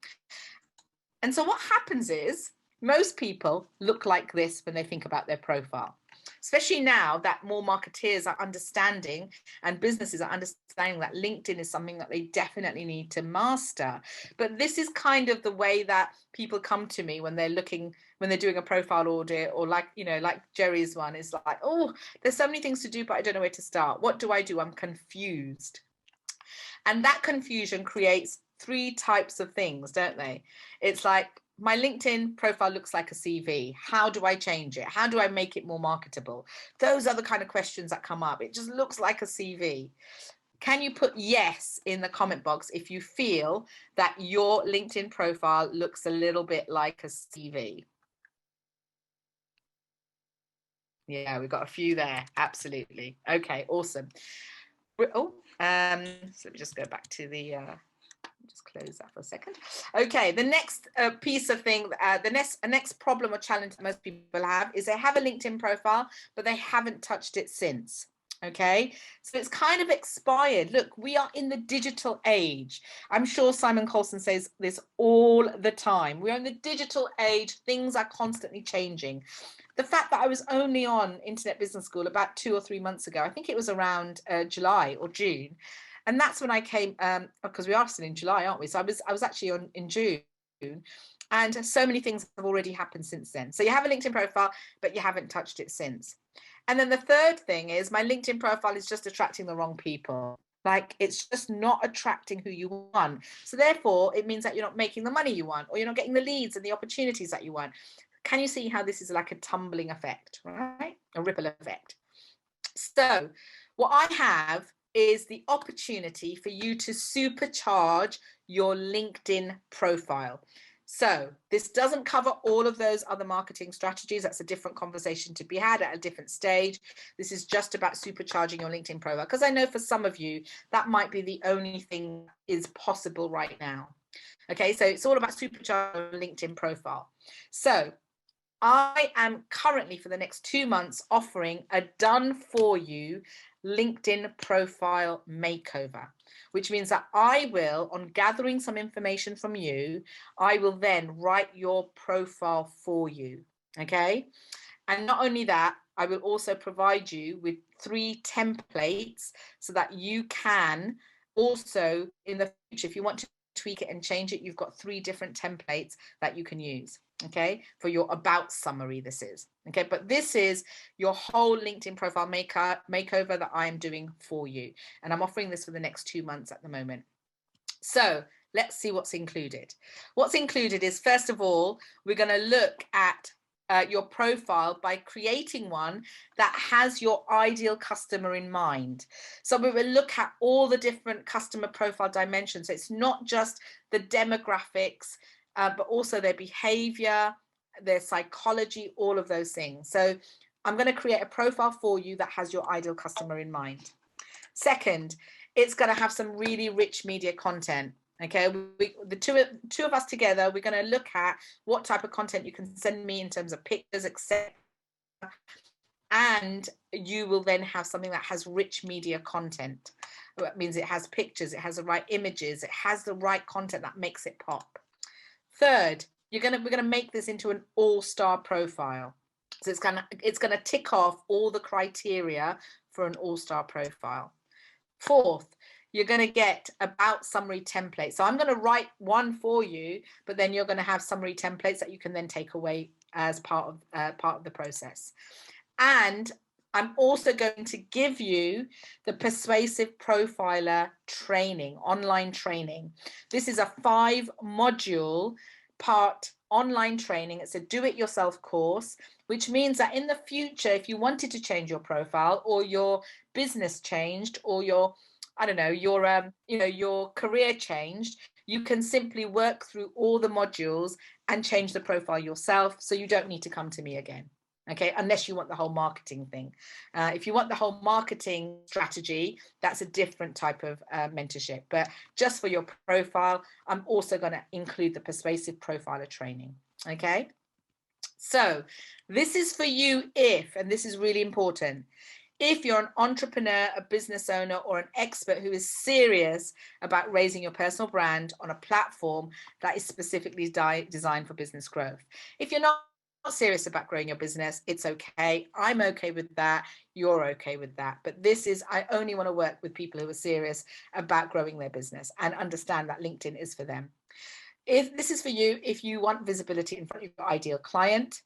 And so what happens is, most people look like this when they think about their profile. Especially now that more marketeers are understanding and businesses are understanding that LinkedIn is something that they definitely need to master. But this is kind of the way that people come to me when they're doing a profile audit, or like Jerry's one is like, oh, there's so many things to do, but I don't know where to start. What do? I'm confused. And that confusion creates three types of things, don't they? It's like, my LinkedIn profile looks like a CV. How do I change it? How do I make it more marketable? Those are the kind of questions that come up. It just looks like a CV. Can you put yes in the comment box if you feel that your LinkedIn profile looks a little bit like a CV? Yeah, we've got a few there. Absolutely. Okay, awesome. Oh, so let me just go back to the just close that for a second. Okay, the next piece of thing, the next problem or challenge that most people have is they have a LinkedIn profile, but they haven't touched it since. Okay, so it's kind of expired. Look, we are in the digital age. I'm sure Simon Colson says this all the time. We're in the digital age. Things are constantly changing. The fact that I was only on Internet Business School about 2 or 3 months ago, I think it was around July or June, and that's when I came, because we are still in July, aren't we? So I was actually on in June, and so many things have already happened since then. So you have a LinkedIn profile, but you haven't touched it since. And then the third thing is my LinkedIn profile is just attracting the wrong people. Like, it's just not attracting who you want. So therefore, it means that you're not making the money you want, or you're not getting the leads and the opportunities that you want. Can you see how this is like a tumbling effect, right? A ripple effect. So what I have is the opportunity for you to supercharge your LinkedIn profile. So this doesn't cover all of those other marketing strategies. That's a different conversation to be had at a different stage. This is just about supercharging your LinkedIn profile, because I know for some of you, that might be the only thing is possible right now. Okay, so it's all about supercharging your LinkedIn profile. So I am currently, for the next 2 months, offering a done for you LinkedIn profile makeover, which means that I will, on gathering some information from you, I will then write your profile for you. Okay. And not only that, I will also provide you with 3 templates so that you can also, in the future, if you want to tweak it and change it, you've got 3 different templates that you can use. Okay, for your about summary, this is okay, but this is your whole LinkedIn profile makeover that I am doing for you, and I'm offering this for the next 2 months at the moment. So let's see what's included. What's included is, first of all, we're going to look at your profile by creating one that has your ideal customer in mind. So we will look at all the different customer profile dimensions. So it's not just the demographics, but also their behavior, their psychology, all of those things. So I'm going to create a profile for you that has your ideal customer in mind. Second, it's going to have some really rich media content. Okay, the two of us together, we're going to look at what type of content you can send me in terms of pictures, etc. And you will then have something that has rich media content. That means it has pictures, it has the right images, it has the right content that makes it pop. Third, we're gonna make this into an all-star profile. So it's gonna tick off all the criteria for an all-star profile. Fourth, you're going to get about summary templates. So I'm going to write one for you, but then you're going to have summary templates that you can then take away as part of the process. And I'm also going to give you the Persuasive Profiler training, online training. This is a 5-module part online training. It's a do-it-yourself course, which means that in the future, if you wanted to change your profile, or your business changed, or your, I don't know, your career changed, you can simply work through all the modules and change the profile yourself, so you don't need to come to me again. Okay, unless you want the whole marketing thing. If you want the whole marketing strategy, that's a different type of mentorship. But just for your profile, I'm also going to include the Persuasive Profiler training. Okay, so this is for you if, and this is really important, if you're an entrepreneur, a business owner, or an expert who is serious about raising your personal brand on a platform that is specifically designed for business growth. If you're not serious about growing your business, it's okay. I'm okay with that. You're okay with that. But this is, I only want to work with people who are serious about growing their business and understand that LinkedIn is for them. If this is for you, if you want visibility in front of your ideal client,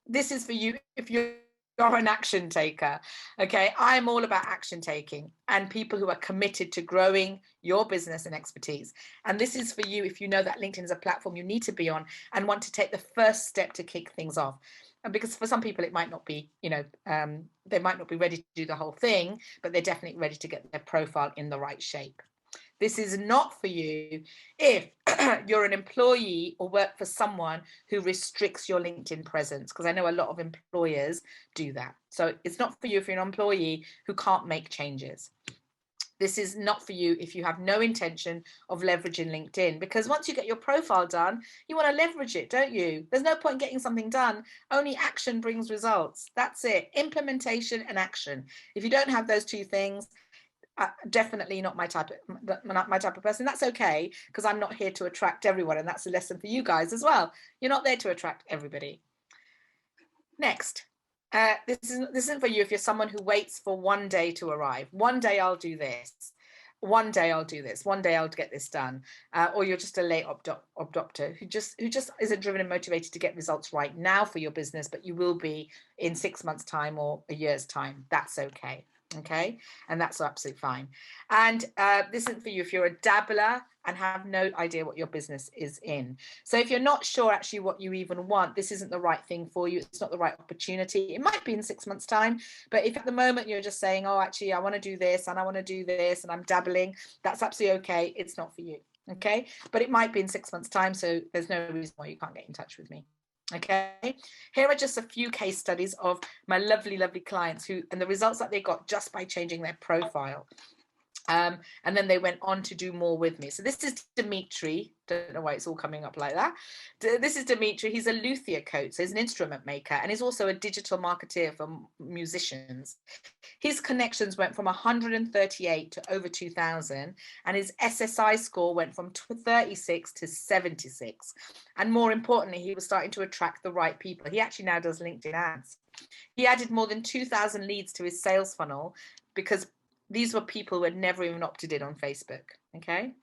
this is for you if you're You're an action taker. Okay. I'm all about action taking and people who are committed to growing your business and expertise. And this is for you if you know that LinkedIn is a platform you need to be on and want to take the first step to kick things off. And because for some people, it might not be, they might not be ready to do the whole thing, but they're definitely ready to get their profile in the right shape. This is not for you if you're an employee or work for someone who restricts your LinkedIn presence, because I know a lot of employers do that. So it's not for you if you're an employee who can't make changes. This is not for you if you have no intention of leveraging LinkedIn, because once you get your profile done, you want to leverage it, don't you? There's no point in getting something done. Only action brings results. That's it. Implementation and action. If you don't have those two things, definitely not my type of person. That's okay, because I'm not here to attract everyone, and that's a lesson for you guys as well. You're not there to attract everybody. Next, this isn't for you if you're someone who waits for one day to arrive. One day I'll do this. One day I'll do this. One day I'll get this done. Or you're just a late adopter who just isn't driven and motivated to get results right now for your business, but you will be in 6 months' time or a year's time. That's okay. Okay, and that's absolutely fine. And this isn't for you if you're a dabbler and have no idea what your business is in. So if you're not sure actually what you even want, this isn't the right thing for you. It's not the right opportunity. It might be in 6 months' time, but if at the moment you're just saying, oh, actually, I want to do this and I want to do this and I'm dabbling, that's absolutely okay. It's not for you. Okay, but it might be in 6 months' time, so there's no reason why you can't get in touch with me. Okay, here are just a few case studies of my lovely clients and the results that they got just by changing their profile. And then they went on to do more with me. So this is Dimitri. Don't know why it's all coming up like that. This is Dimitri. He's a luthier coach. So he's an instrument maker, and he's also a digital marketeer for musicians. His connections went from 138 to over 2,000, and his SSI score went from 36 to 76. And more importantly, he was starting to attract the right people. He actually now does LinkedIn ads. He added more than 2,000 leads to his sales funnel because these were people who had never even opted in on Facebook. Okay.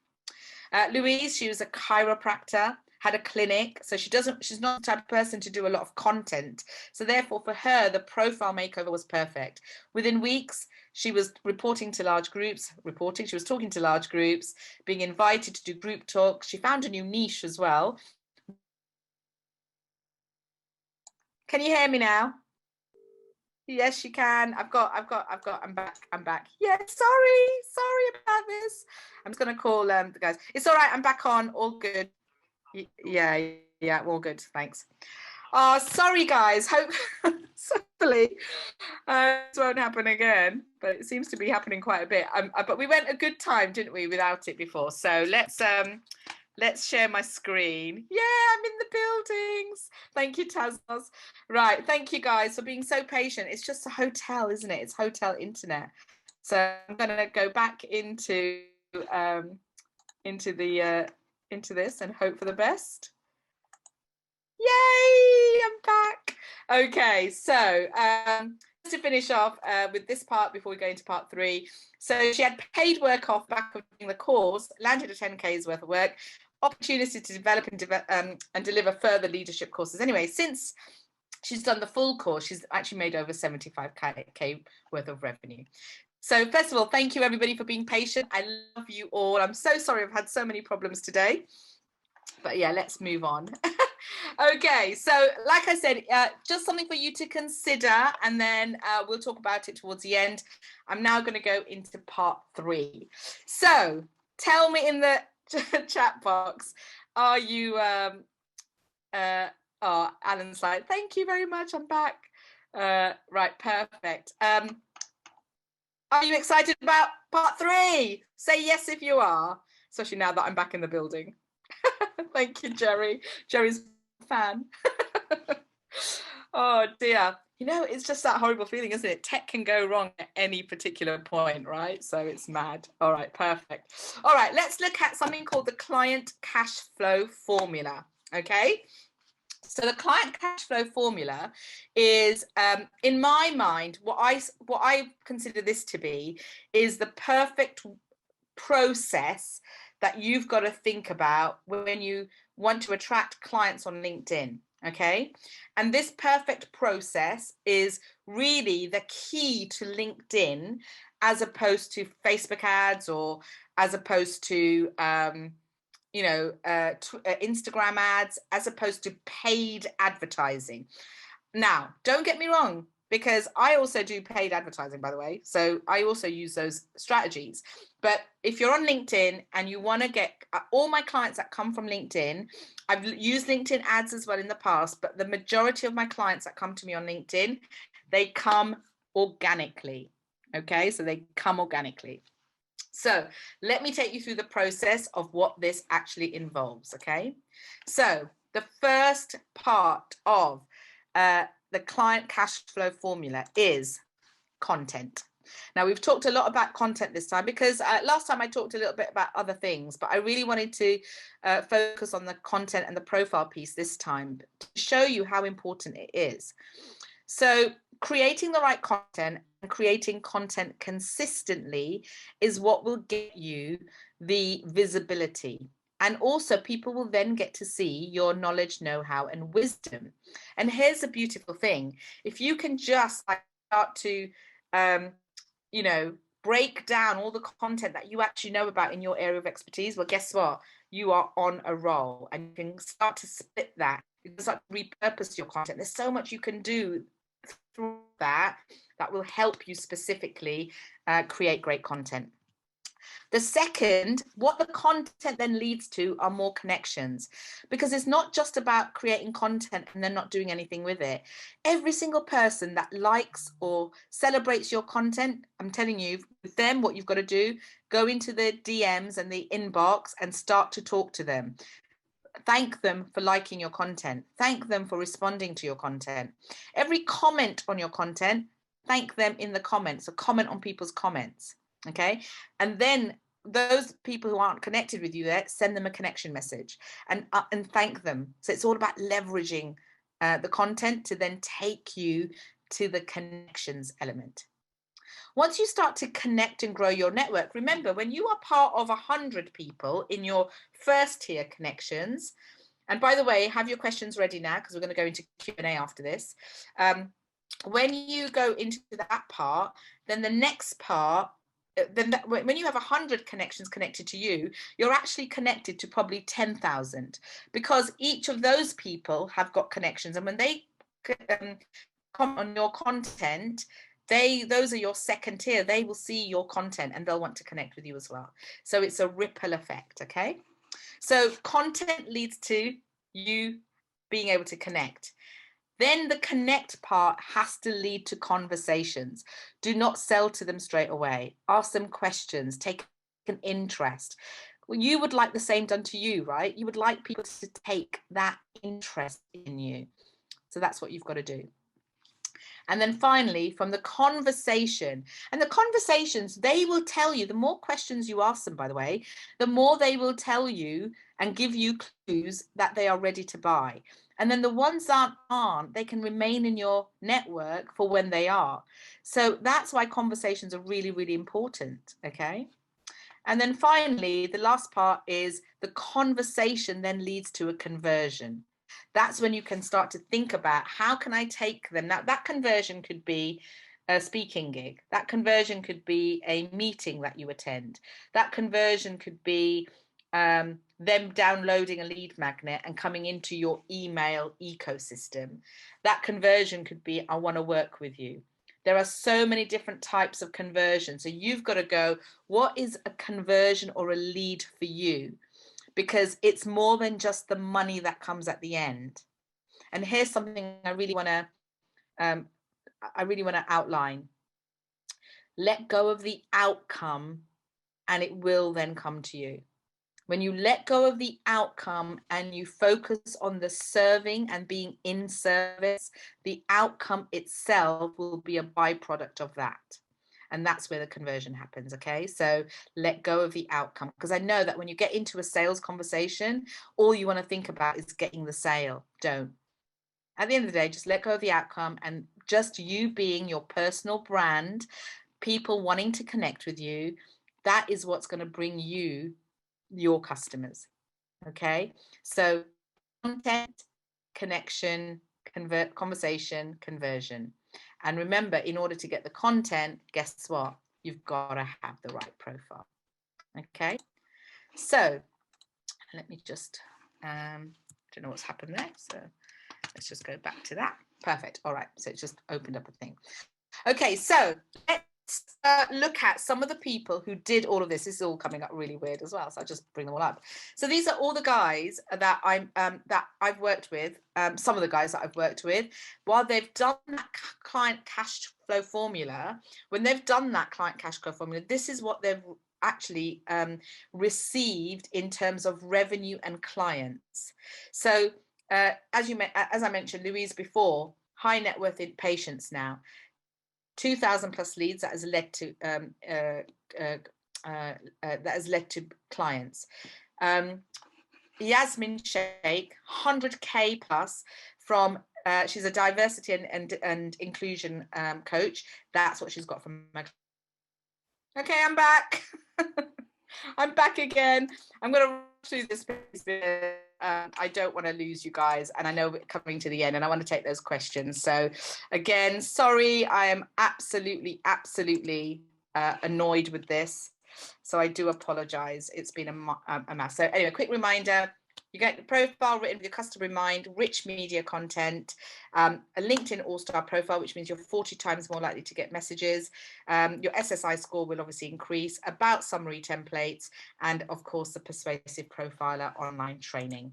Louise, she was a chiropractor, had a clinic. So she's not the type of person to do a lot of content. So therefore, for her, the profile makeover was perfect. Within weeks, she was reporting to large groups, she was talking to large groups, being invited to do group talks. She found a new niche as well. Can you hear me now? Yes, you can. I'm back. Yeah, sorry about this. I'm just gonna call the guys. It's all right, I'm back on, all good. Yeah, all good, thanks. Oh, sorry guys, hopefully this won't happen again, but it seems to be happening quite a bit. But we went a good time, didn't we, without it before? So let's share my screen. Yeah, I'm in the buildings. Thank you, Tazos. Right, thank you guys for being so patient. It's just a hotel, isn't it? It's hotel internet. So I'm gonna go back into this and hope for the best. Yay, I'm back. Okay, so just to finish off with this part before we go into part 3. So she had paid work off back of doing the course, landed a 10K's worth of work, opportunity to develop and deliver further leadership courses. Anyway, since she's done the full course, she's actually made over 75K worth of revenue. So first of all, thank you everybody for being patient. I love you all. I'm so sorry I've had so many problems today. But yeah, let's move on. Okay, so like I said, just something for you to consider, and then we'll talk about it towards the end. I'm now going to go into part 3. So tell me in the chat box, are you Alan's like, thank you very much, I'm back. Right, perfect. Are you excited about part 3? Say yes if you are, especially now that I'm back in the building. Thank you, Jerry. Jerry's a fan. Oh dear. You know, it's just that horrible feeling, isn't it? Tech can go wrong at any particular point, right? So it's mad. All right, perfect. All right, let's look at something called the client cash flow formula. Okay. So the client cash flow formula is, in my mind, what I consider this to be is the perfect process that you've got to think about when you want to attract clients on LinkedIn. Okay. And this perfect process is really the key to LinkedIn, as opposed to Facebook ads, or as opposed to, Instagram ads, as opposed to paid advertising. Now, don't get me wrong, because I also do paid advertising, by the way. So I also use those strategies. But if you're on LinkedIn and you want to get all my clients that come from LinkedIn, I've used LinkedIn ads as well in the past, but the majority of my clients that come to me on LinkedIn, they come organically. Okay, so they come organically. So let me take you through the process of what this actually involves. Okay, so the first part of the client cash flow formula is content. Now, we've talked a lot about content this time, because last time I talked a little bit about other things, but I really wanted to focus on the content and the profile piece this time to show you how important it is. So creating the right content and creating content consistently is what will get you the visibility. And also, people will then get to see your knowledge, know-how, and wisdom. And here's the beautiful thing. If you can just start to, break down all the content that you actually know about in your area of expertise, well, guess what? You are on a roll, and you can start to split that. You can start to repurpose your content. There's so much you can do through that will help you specifically create great content. The second, what the content then leads to are more connections, because it's not just about creating content and then not doing anything with it. Every single person that likes or celebrates your content, I'm telling you, with them, what you've got to do, go into the DMs and the inbox and start to talk to them. Thank them for liking your content. Thank them for responding to your content. Every comment on your content, thank them in the comments. So comment on people's comments. Okay. And then those people who aren't connected with you there, send them a connection message and thank them. So it's all about leveraging the content to then take you to the connections element. Once you start to connect and grow your network, remember, when you are part of 100 people in your first tier connections, and by the way, have your questions ready now, because we're going to go into Q&A after this. When you go into that part, then the next part, when you have 100 connections connected to you, you're actually connected to probably 10,000, because each of those people have got connections. And when they comment on your content, those are your second tier. They will see your content and they'll want to connect with you as well. So it's a ripple effect. Okay. So content leads to you being able to connect. Then the connect part has to lead to conversations. Do not sell to them straight away. Ask them questions. Take an interest. Well, you would like the same done to you, right? You would like people to take that interest in you. So that's what you've got to do. And then finally, from the conversation, and the conversations, they will tell you, the more questions you ask them, by the way, the more they will tell you and give you clues that they are ready to buy. And then the ones that aren't, they can remain in your network for when they are. So that's why conversations are really, really important. Okay. And then finally, the last part is the conversation then leads to a conversion. That's when you can start to think about, how can I take them? Now, that conversion could be a speaking gig. That conversion could be a meeting that you attend. That conversion could be them downloading a lead magnet and coming into your email ecosystem. That conversion could be, I want to work with you. There are so many different types of conversion. So you've got to go, what is a conversion or a lead for you? Because it's more than just the money that comes at the end. And here's something I really want to outline. Let go of the outcome and it will then come to you. When you let go of the outcome and you focus on the serving and being in service, the outcome itself will be a byproduct of that. And that's where the conversion happens. Okay. So let go of the outcome, because I know that when you get into a sales conversation, all you want to think about is getting the sale. Don't. At the end of the day, just let go of the outcome and just you being your personal brand, people wanting to connect with you. That is what's going to bring you your customers. Okay. So content, connection, conversation, conversion. And remember, in order to get the content, guess what? You've got to have the right profile. Okay. So let me just, don't know what's happened there. So let's just go back to that. Perfect. All right. So it's just opened up a thing. Okay. So let's look at some of the people who did all of this. This is all coming up really weird as well, so I'll just bring them all up. So these are all the guys that I've worked with. Some of the guys that I've worked with, while they've done that client cash flow formula. When they've done that client cash flow formula, this is what they've actually received in terms of revenue and clients. So as I mentioned, Louise before, high net worth patients now. 2,000 plus leads that has led to clients. Yasmin Sheikh, 100K plus from, she's a diversity and inclusion coach. That's what she's got from my. Okay, I'm back. I'm back again. I'm going to rush through this. I don't want to lose you guys, and I know we're coming to the end, and I want to take those questions. So again, sorry, I am absolutely annoyed with this, so I do apologize. It's been a mess. So anyway, quick reminder: you get the profile written with your customer in mind, rich media content, a LinkedIn All-Star profile, which means you're 40 times more likely to get messages. Your SSI score will obviously increase, about summary templates, and of course the Persuasive Profiler online training.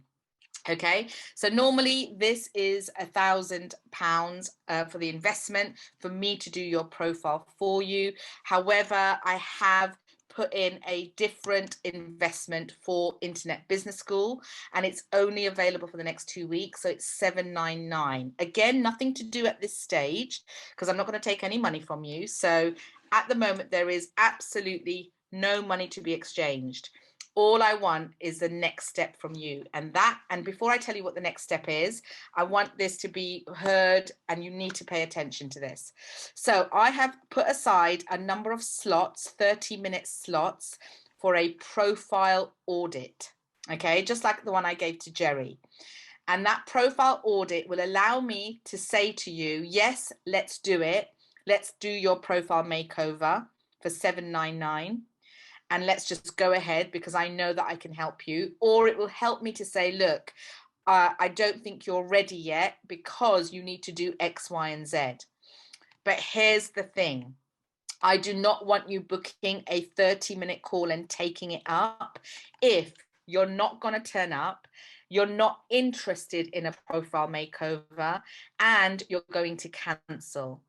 Okay, so normally this is £1,000 for the investment for me to do your profile for you. However, I have put in a different investment for Internet Business School, and it's only available for the next 2 weeks, so it's $799. Again, nothing to do at this stage because I'm not going to take any money from you. So at the moment there is absolutely no money to be exchanged. All I want is the next step from you, and before I tell you what the next step is, I want this to be heard, and you need to pay attention to this. So I have put aside a number of slots, 30-minute slots, for a profile audit. Okay, just like the one I gave to Jerry. And that profile audit will allow me to say to you, yes, let's do it. Let's do your profile makeover for $799. And let's just go ahead because I know that I can help you. Or it will help me to say, look, I don't think you're ready yet because you need to do X, Y, and Z. But here's the thing. I do not want you booking a 30-minute call and taking it up if you're not going to turn up, you're not interested in a profile makeover, and you're going to cancel.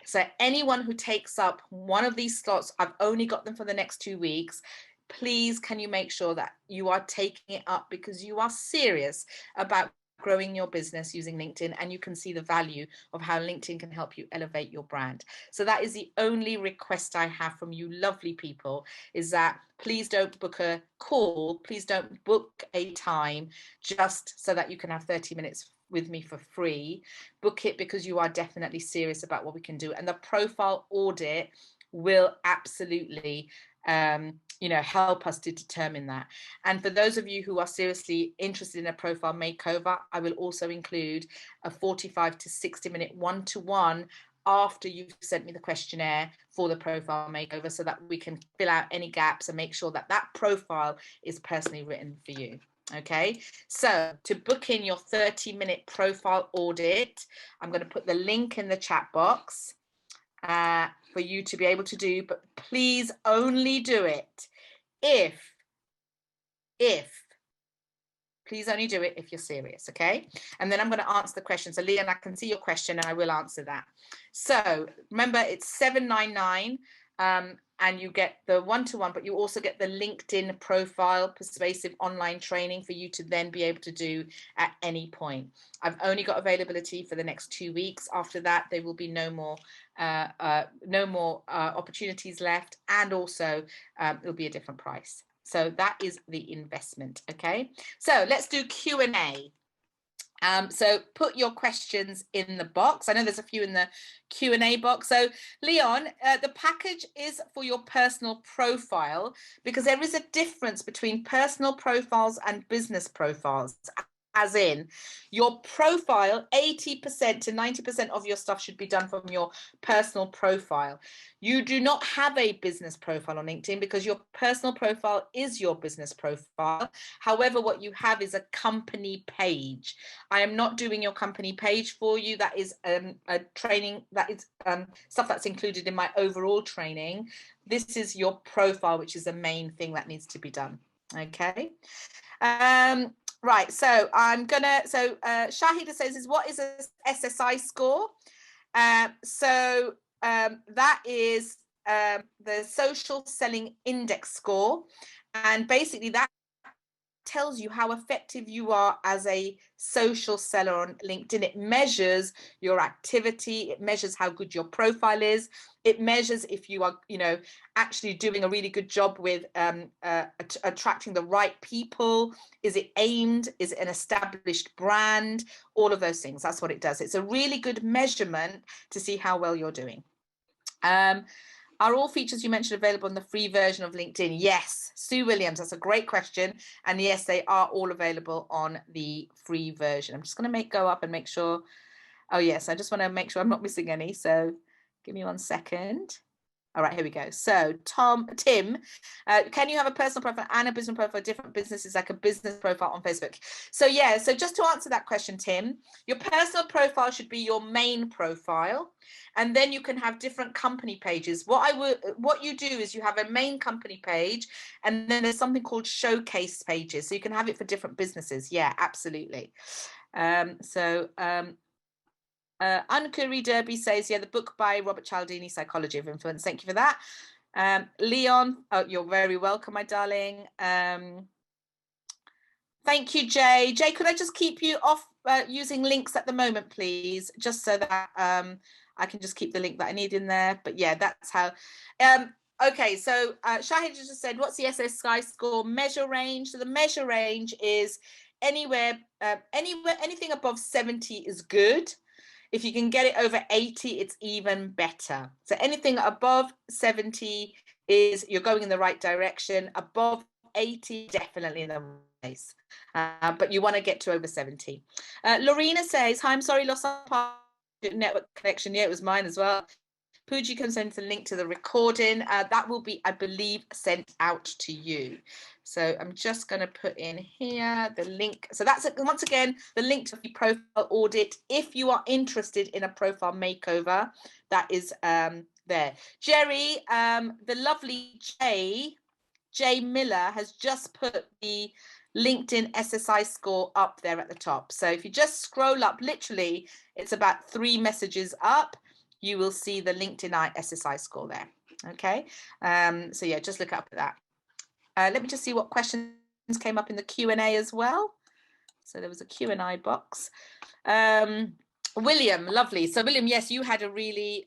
So anyone who takes up one of these slots, I've only got them for the next 2 weeks. Please, can you make sure that you are taking it up because you are serious about growing your business using LinkedIn, and you can see the value of how LinkedIn can help you elevate your brand. So that is the only request I have from you lovely people, is that please don't book a call. Please don't book a time just so that you can have 30 minutes with me for free. Book it because you are definitely serious about what we can do, and the profile audit will absolutely help us to determine that. And for those of you who are seriously interested in a profile makeover, I will also include a 45 to 60-minute one-to-one after you've sent me the questionnaire for the profile makeover, so that we can fill out any gaps and make sure that that profile is personally written for you. Okay, so to book in your 30-minute profile audit, I'm going to put the link in the chat box for you to be able to do, but please only do it please only do it if you're serious. Okay, and then I'm going to answer the question. So Leon, I can see your question and I will answer that. So remember, it's $799. And you get the one-to-one, but you also get the LinkedIn profile persuasive online training for you to then be able to do at any point. I've only got availability for the next 2 weeks. After that, there will be no more opportunities left, and also it'll be a different price. So that is the investment. Okay, so let's do Q&A. So put your questions in the box. I know there's a few in the Q&A box. So Leon, the package is for your personal profile, because there is a difference between personal profiles and business profiles. as in your profile, 80% to 90% of your stuff should be done from your personal profile. You do not have a business profile on LinkedIn because your personal profile is your business profile. However, what you have is a company page. I am not doing your company page for you. That is a training, that is stuff that's included in my overall training. This is your profile, which is the main thing that needs to be done. Okay. Right, so I'm gonna, Shahida says, what is a SSI score? That is the social selling index score. And basically that tells you how effective you are as a social seller on LinkedIn. It measures your activity. It measures how good your profile is. It measures if you are, actually doing a really good job with attracting the right people. Is it aimed? Is it an established brand? All of those things. That's what it does. It's a really good measurement to see how well you're doing. Are all features you mentioned available in the free version of LinkedIn? Yes, Sue Williams, that's a great question. And yes, they are all available on the free version. I'm just going to go up and make sure. Oh, yes, I just want to make sure I'm not missing any. So give me 1 second. All right, here we go. So Tim, can you have a personal profile and a business profile for different businesses, like a business profile on Facebook? So yeah, so just to answer that question, Tim, your personal profile should be your main profile. And then you can have different company pages. What you do is you have a main company page, and then there's something called showcase pages. So you can have it for different businesses. Yeah, absolutely. Unkuri Derby says, yeah, the book by Robert Cialdini, Psychology of Influence. Thank you for that. Leon, oh, you're very welcome, my darling. Thank you, Jay. Jay, could I just keep you off using links at the moment, please? Just so that I can just keep the link that I need in there. But yeah, that's how. Okay, so Shahid just said, what's the SSI score measure range? So the measure range is anything above 70 is good. If you can get it over 80, it's even better. So anything above 70 is you're going in the right direction. Above 80, definitely in the right place. But you want to get to over 70. Lorena says, hi, I'm sorry, lost our network connection. Yeah, it was mine as well. Pooji can send the link to the recording. That will be, I believe, sent out to you. So I'm just going to put in here the link. So that's, once again, the link to the profile audit. If you are interested in a profile makeover, that is there. Jerry, the lovely Jay Miller has just put the LinkedIn SSI score up there at the top. So if you just scroll up, literally, it's about 3 messages up. You will see the LinkedIn SSI score there. Okay. So yeah, just look up at that. Let me just see what questions came up in the Q&A as well. So there was a Q&A box. William, lovely. So William, yes, you had a really,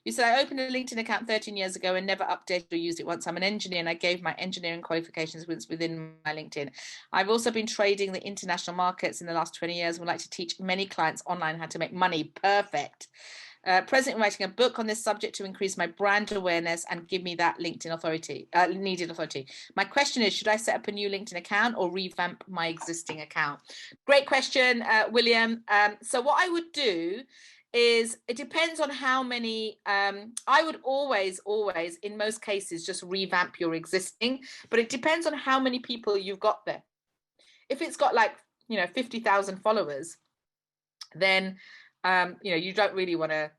you said, I opened a LinkedIn account 13 years ago and never updated or used it once. I'm an engineer and I gave my engineering qualifications within my LinkedIn. I've also been trading the international markets in the last 20 years and would like to teach many clients online how to make money. Perfect. Presently writing a book on this subject to increase my brand awareness and give me that LinkedIn authority, needed authority. My question is, should I set up a new LinkedIn account or revamp my existing account? Great question, William. So what I would do is, it depends on how many, I would always, in most cases, just revamp your existing, but it depends on how many people you've got there. If it's got 50,000 followers, then you don't really want to,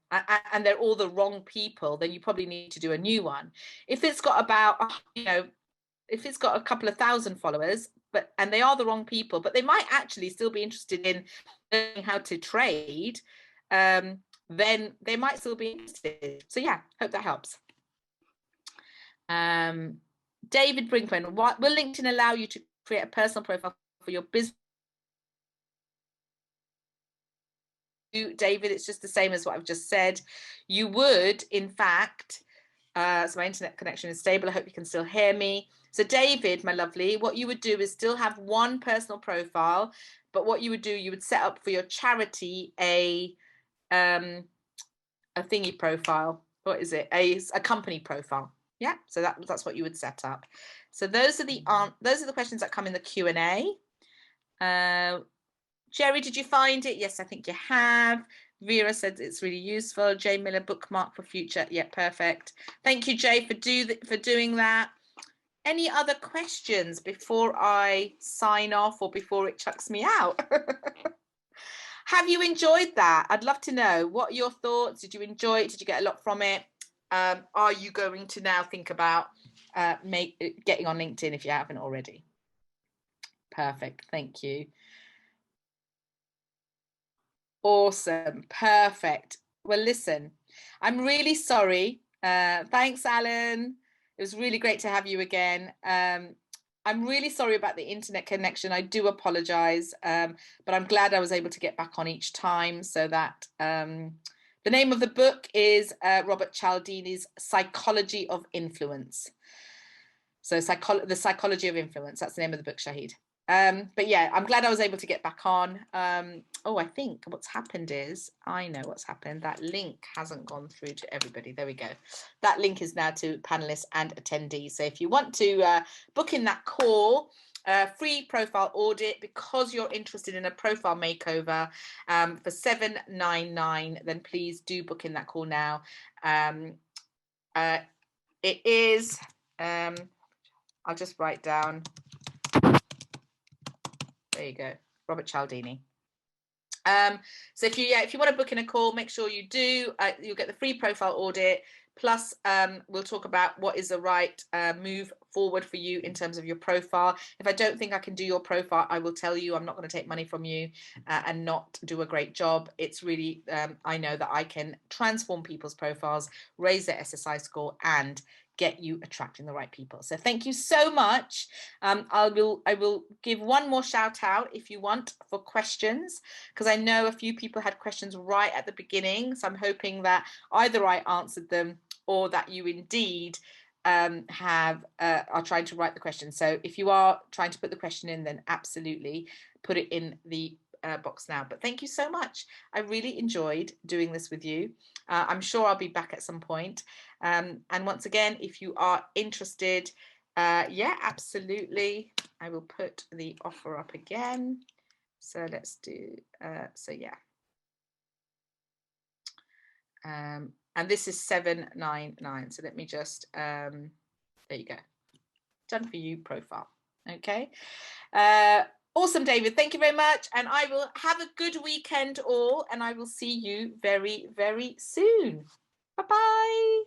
and they're all the wrong people, then you probably need to do a new one. If it's got about, if it's got a couple of thousand followers, and they are the wrong people, but they might actually still be interested in learning how to trade, then they might still be interested. So yeah, hope that helps. David Brinkman, will LinkedIn allow you to create a personal profile for your business? David, it's just the same as what I've just said. You would, in fact, so my internet connection is stable. I hope you can still hear me. So David, my lovely, what you would do is still have one personal profile, but what you would do, you would set up for your charity a thingy profile. What is it? A company profile. Yeah, so that's what you would set up. So those are the questions that come in the Q&A. Jerry, did you find it? Yes, I think you have. Vera said it's really useful. Jay Miller, bookmark for future. Yeah, perfect. Thank you, Jay, for doing that. Any other questions before I sign off or before it chucks me out? Have you enjoyed that? I'd love to know. What are your thoughts? Did you enjoy it? Did you get a lot from it? Are you going to now think about getting on LinkedIn if you haven't already? Perfect. Thank you. Awesome. Perfect. Well, listen, I'm really sorry. Thanks, Alan. It was really great to have you again. I'm really sorry about the internet connection. I do apologize, but I'm glad I was able to get back on each time. So that the name of the book is Robert Cialdini's Psychology of Influence. So the Psychology of Influence. That's the name of the book, Shahid. But yeah, I'm glad I was able to get back on. Oh, I think what's happened is, I know what's happened. That link hasn't gone through to everybody. There we go. That link is now to panelists and attendees. So if you want to book in that call, free profile audit, because you're interested in a profile makeover for $799, then please do book in that call now. It is, I'll just write down. There you go, Robert Cialdini. So if you want to book in a call, make sure you do. You'll get the free profile audit. Plus, we'll talk about what is the right move forward for you in terms of your profile. If I don't think I can do your profile, I will tell you. I'm not going to take money from you and not do a great job. It's really, I know that I can transform people's profiles, raise their SSI score, and get you attracting the right people. So thank you so much. I will give one more shout out if you want for questions, because I know a few people had questions right at the beginning. So I'm hoping that either I answered them or that you indeed are trying to write the question. So if you are trying to put the question in, then absolutely put it in the box now. But thank you so much. I really enjoyed doing this with you. I'm sure I'll be back at some point. And once again, if you are interested, yeah, absolutely. I will put the offer up again. So let's do, so yeah. And this is 799. So let me just, there you go. Done for you profile. Okay. Awesome, David. Thank you very much. And I will have a good weekend all, and I will see you very, very soon. Bye-bye.